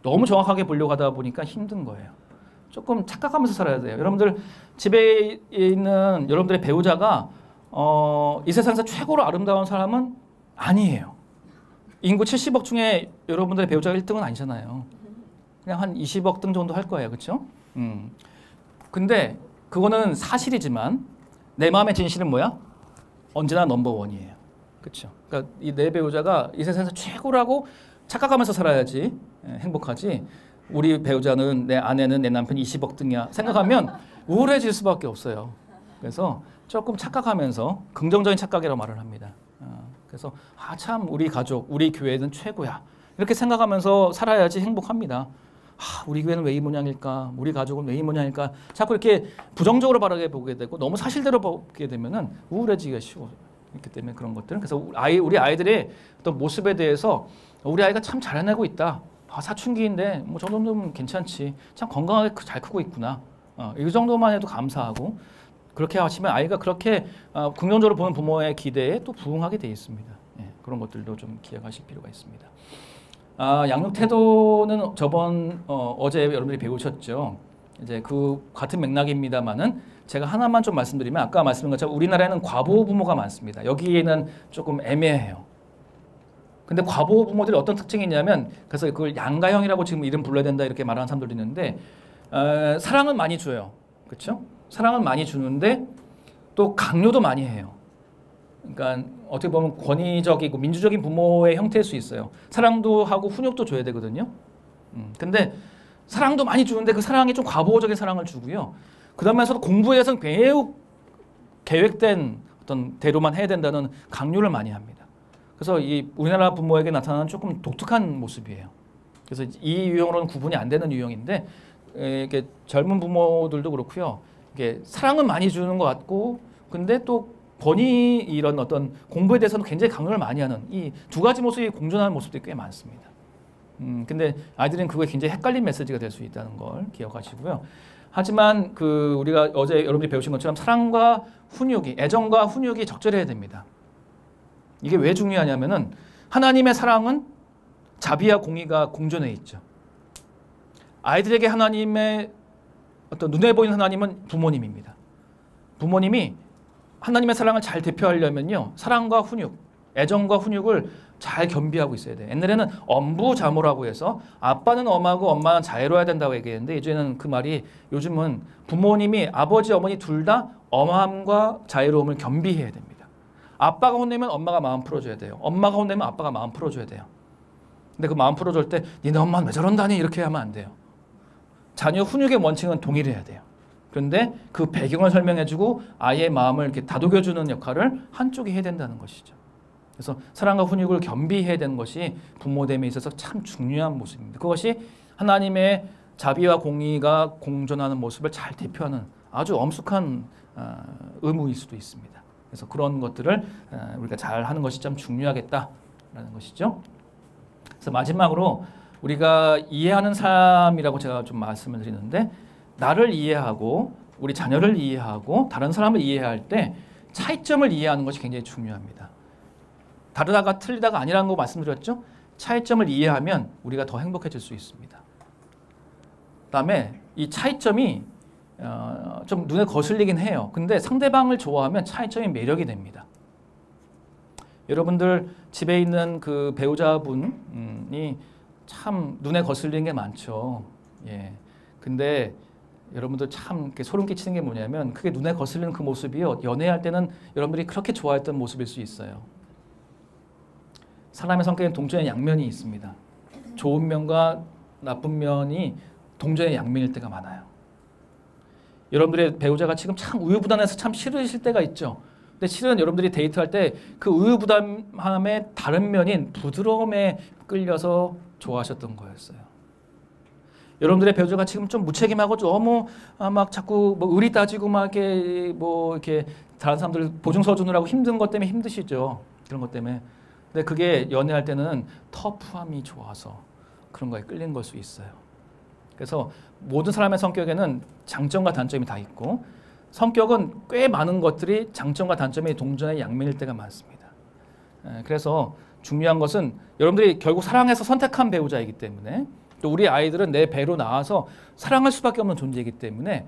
너무 정확하게 보려고 하다 보니까 힘든 거예요. 조금 착각하면서 살아야 돼요. 여러분들 집에 있는 여러분들의 배우자가 이 세상에서 최고로 아름다운 사람은 아니에요. 인구 70억 중에 여러분들의 배우자가 1등은 아니잖아요. 그냥 한 20억 등 정도 할 거예요. 그렇죠? 근데 그거는 사실이지만 내 마음의 진실은 뭐야? 언제나 넘버원이에요. 그렇죠? 그러니까 이 내 배우자가 이 세상에서 최고라고 착각하면서 살아야지 행복하지. 우리 배우자는 내 아내는 내 남편 20억 등이야 생각하면 우울해질 수밖에 없어요. 그래서 조금 착각하면서 긍정적인 착각이라고 말을 합니다. 그래서 참 우리 가족, 우리 교회는 최고야 이렇게 생각하면서 살아야지 행복합니다. 우리 교회는 왜 이 모양일까? 우리 가족은 왜 이 모양일까? 자꾸 이렇게 부정적으로 바라게 보게 되고 너무 사실대로 보게 되면은 우울해지기가 쉬워요. 그렇기 때문에 그런 것들은 그래서 우리 아이들의 어떤 모습에 대해서 우리 아이가 참 잘해내고 있다. 사춘기인데 뭐 저 정도면 괜찮지. 참 건강하게 잘 크고 있구나. 이 정도만 해도 감사하고 그렇게 하시면 아이가 그렇게 긍정적으로 보는 부모의 기대에 또 부응하게 돼 있습니다. 그런 것들도 좀 기억하실 필요가 있습니다. 양육 태도는 어제 여러분들이 배우셨죠. 이제 그 같은 맥락입니다만은 제가 하나만 좀 말씀드리면 아까 말씀드린 것처럼 우리나라에는 과보 부모가 많습니다. 여기에는 조금 애매해요. 근데 과보 부모들이 어떤 특징이 있냐면 그래서 그걸 양가형이라고 지금 이름 불러야 된다 이렇게 말하는 사람들도 있는데 사랑은 많이 줘요. 그렇죠? 사랑은 많이 주는데 또 강요도 많이 해요. 그러니까 어떻게 보면 권위적이고 민주적인 부모의 형태일 수 있어요. 사랑도 하고 훈육도 줘야 되거든요. 근데 사랑도 많이 주는데 그 사랑이 좀 과보적인 사랑을 주고요. 그 다음에서도 공부에 대해서는 매우 계획된 어떤 대로만 해야 된다는 강요를 많이 합니다. 그래서 이 우리나라 부모에게 나타나는 조금 독특한 모습이에요. 그래서 이 유형으로는 구분이 안 되는 유형인데 이게 젊은 부모들도 그렇고요. 이게 사랑은 많이 주는 것 같고 근데 또 권위 이런 어떤 공부에 대해서는 굉장히 강요를 많이 하는 이 두 가지 모습이 공존하는 모습들이 꽤 많습니다. 근데 아이들은 그거에 굉장히 헷갈린 메시지가 될 수 있다는 걸 기억하시고요. 하지만 우리가 어제 여러분들이 배우신 것처럼 사랑과 훈육이 애정과 훈육이 적절해야 됩니다. 이게 왜 중요하냐면은 하나님의 사랑은 자비와 공의가 공존해 있죠. 아이들에게 하나님의 어떤 눈에 보이는 하나님은 부모님입니다. 부모님이 하나님의 사랑을 잘 대표하려면요. 사랑과 훈육, 애정과 훈육을 잘 겸비하고 있어야 돼요. 옛날에는 엄부자모라고 해서 아빠는 엄하고 엄마는 자애로워야 된다고 얘기했는데 이제는 그 말이 요즘은 부모님이 아버지, 어머니 둘 다 엄함과 자애로움을 겸비해야 됩니다. 아빠가 혼내면 엄마가 마음 풀어줘야 돼요. 엄마가 혼내면 아빠가 마음 풀어줘야 돼요. 근데 그 마음 풀어줄 때 니네 엄마는 왜 저런다니 이렇게 하면 안 돼요. 자녀 훈육의 원칙은 동일해야 돼요. 그런데 그 배경을 설명해주고 아이의 마음을 이렇게 다독여주는 역할을 한쪽이 해야 된다는 것이죠. 그래서 사랑과 훈육을 겸비해야 되는 것이 부모됨에 있어서 참 중요한 모습입니다. 그것이 하나님의 자비와 공의가 공존하는 모습을 잘 대표하는 아주 엄숙한 의무일 수도 있습니다. 그래서 그런 것들을 우리가 잘 하는 것이 참 중요하겠다라는 것이죠. 그래서 마지막으로 우리가 이해하는 삶이라고 제가 좀 말씀을 드리는데 나를 이해하고 우리 자녀를 이해하고 다른 사람을 이해할 때 차이점을 이해하는 것이 굉장히 중요합니다. 다르다가 틀리다가 아니라는 거 말씀드렸죠? 차이점을 이해하면 우리가 더 행복해질 수 있습니다. 그다음에 이 차이점이 좀 눈에 거슬리긴 해요. 근데 상대방을 좋아하면 차이점이 매력이 됩니다. 여러분들 집에 있는 그 배우자분이 참 눈에 거슬리는 게 많죠. 근데 여러분들 참 이렇게 소름 끼치는 게 뭐냐면 그게 눈에 거슬리는 그 모습이요. 연애할 때는 여러분들이 그렇게 좋아했던 모습일 수 있어요. 사람의 성격에는 동전의 양면이 있습니다. 좋은 면과 나쁜 면이 동전의 양면일 때가 많아요. 여러분들의 배우자가 지금 참 우유부단해서 참 싫으실 때가 있죠. 근데 실은 여러분들이 데이트할 때 그 우유부단함의 다른 면인 부드러움에 끌려서 좋아하셨던 거였어요. 여러분들의 배우자가 지금 좀 무책임하고 너무 막 자꾸 뭐 의리 따지고 막 이렇게 뭐 이렇게 다른 사람들 보증서 주느라고 힘든 것 때문에 힘드시죠. 그런 것 때문에. 근데 그게 연애할 때는 터프함이 좋아서 그런 거에 끌린 걸 수 있어요. 그래서 모든 사람의 성격에는 장점과 단점이 다 있고 성격은 꽤 많은 것들이 장점과 단점이 동전의 양면일 때가 많습니다. 그래서 중요한 것은 여러분들이 결국 사랑해서 선택한 배우자이기 때문에 또 우리 아이들은 내 배로 나와서 사랑할 수밖에 없는 존재이기 때문에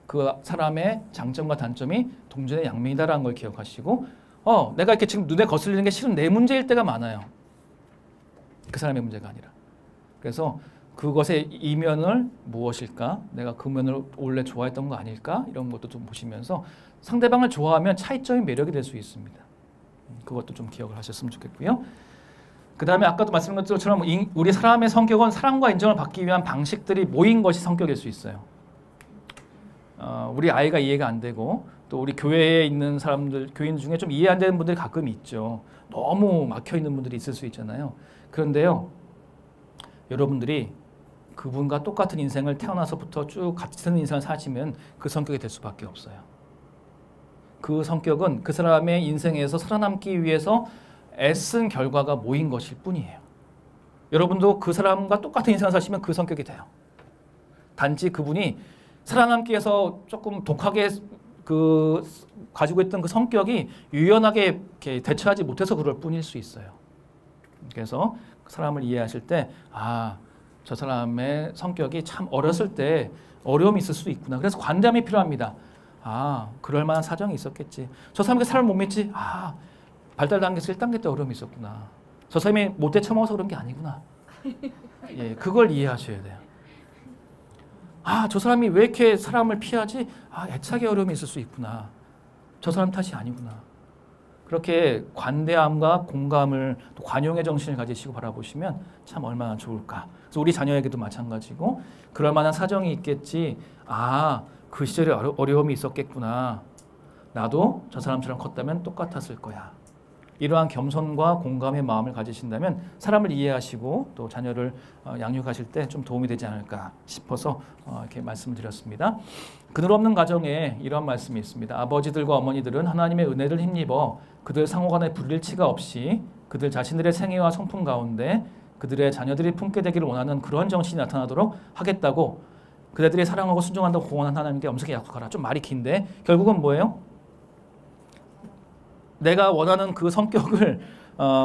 그 사람의 장점과 단점이 동전의 양면이다라는 걸 기억하시고 내가 이렇게 지금 눈에 거슬리는 게 실은 내 문제일 때가 많아요. 그 사람의 문제가 아니라. 그래서 그것의 이면을 무엇일까? 내가 그 면을 원래 좋아했던 거 아닐까? 이런 것도 좀 보시면서 상대방을 좋아하면 차이점이 매력이 될 수 있습니다. 그것도 좀 기억을 하셨으면 좋겠고요. 그 다음에 아까도 말씀드린 것처럼 우리 사람의 성격은 사랑과 인정을 받기 위한 방식들이 모인 것이 성격일 수 있어요. 우리 아이가 이해가 안 되고 또 우리 교회에 있는 사람들, 교인 중에 좀 이해 안 되는 분들이 가끔 있죠. 너무 막혀 있는 분들이 있을 수 있잖아요. 그런데요, 여러분들이 그분과 똑같은 인생을 태어나서부터 쭉 같은 인생을 사시면 그 성격이 될 수밖에 없어요. 그 성격은 그 사람의 인생에서 살아남기 위해서 애쓴 결과가 모인 것일 뿐이에요. 여러분도 그 사람과 똑같은 인생을 사시면 그 성격이 돼요. 단지 그분이 살아남기 위해서 조금 독하게 가지고 있던 그 성격이 유연하게 이렇게 대처하지 못해서 그럴 뿐일 수 있어요. 그래서 그 사람을 이해하실 때 저 사람의 성격이 참 어렸을 때 어려움이 있을 수도 있구나. 그래서 관대함이 필요합니다. 그럴 만한 사정이 있었겠지. 저 사람이 사람을 못 믿지? 발달 단계에서 1단계 때 어려움이 있었구나. 저 사람이 못돼 처먹어서 그런 게 아니구나. 예, 그걸 이해하셔야 돼요. 저 사람이 왜 이렇게 사람을 피하지? 애착의 어려움이 있을 수 있구나. 저 사람 탓이 아니구나. 그렇게 관대함과 공감을 또 관용의 정신을 가지시고 바라보시면 참 얼마나 좋을까. 그래서 우리 자녀에게도 마찬가지고 그럴 만한 사정이 있겠지. 그 시절에 어려움이 있었겠구나. 나도 저 사람처럼 컸다면 똑같았을 거야. 이러한 겸손과 공감의 마음을 가지신다면 사람을 이해하시고 또 자녀를 양육하실 때 좀 도움이 되지 않을까 싶어서 이렇게 말씀을 드렸습니다. 그늘 없는 가정에 이러한 말씀이 있습니다. 아버지들과 어머니들은 하나님의 은혜를 힘입어 그들 상호간의 불일치가 없이 그들 자신들의 생애와 성품 가운데 그들의 자녀들이 품게 되기를 원하는 그런 정신이 나타나도록 하겠다고 그들이 사랑하고 순종한다고 공언한 하나님께 엄숙히 약속하라. 좀 말이 긴데 결국은 뭐예요? 내가 원하는 그 성격을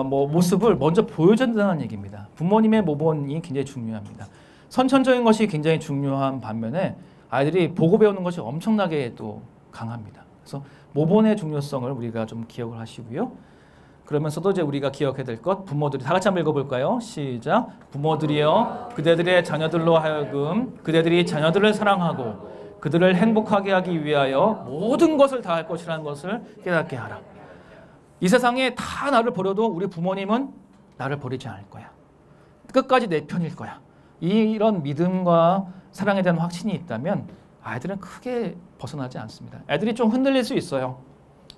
모습을 먼저 보여줘야 된다는 얘기입니다. 부모님의 모본이 굉장히 중요합니다. 선천적인 것이 굉장히 중요한 반면에 아이들이 보고 배우는 것이 엄청나게 또 강합니다. 그래서 모본의 중요성을 우리가 좀 기억을 하시고요. 그러면서도 이제 우리가 기억해야 될 것, 부모들이 다 같이 한번 읽어볼까요? 시작. 부모들이여 그대들의 자녀들로 하여금 그대들이 자녀들을 사랑하고 그들을 행복하게 하기 위하여 모든 것을 다할 것이라는 것을 깨닫게 하라. 이 세상에 다 나를 버려도 우리 부모님은 나를 버리지 않을 거야. 끝까지 내 편일 거야. 이런 믿음과 사랑에 대한 확신이 있다면 아이들은 크게 벗어나지 않습니다. 애들이 좀 흔들릴 수 있어요.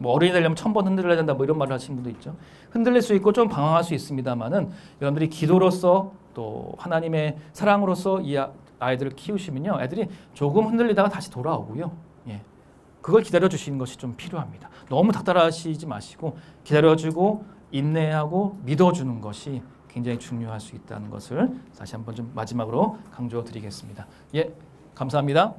어른이 되려면 1000번 흔들려야 된다 이런 말을 하시는 분도 있죠. 흔들릴 수 있고 좀 방황할 수 있습니다만은 여러분들이 기도로서 또 하나님의 사랑으로서 이 아이들을 키우시면요. 애들이 조금 흔들리다가 다시 돌아오고요. 예. 그걸 기다려주시는 것이 좀 필요합니다. 너무 닥달하시지 마시고 기다려주고 인내하고 믿어주는 것이 굉장히 중요할 수 있다는 것을 다시 한번 좀 마지막으로 강조드리겠습니다. 예, 감사합니다.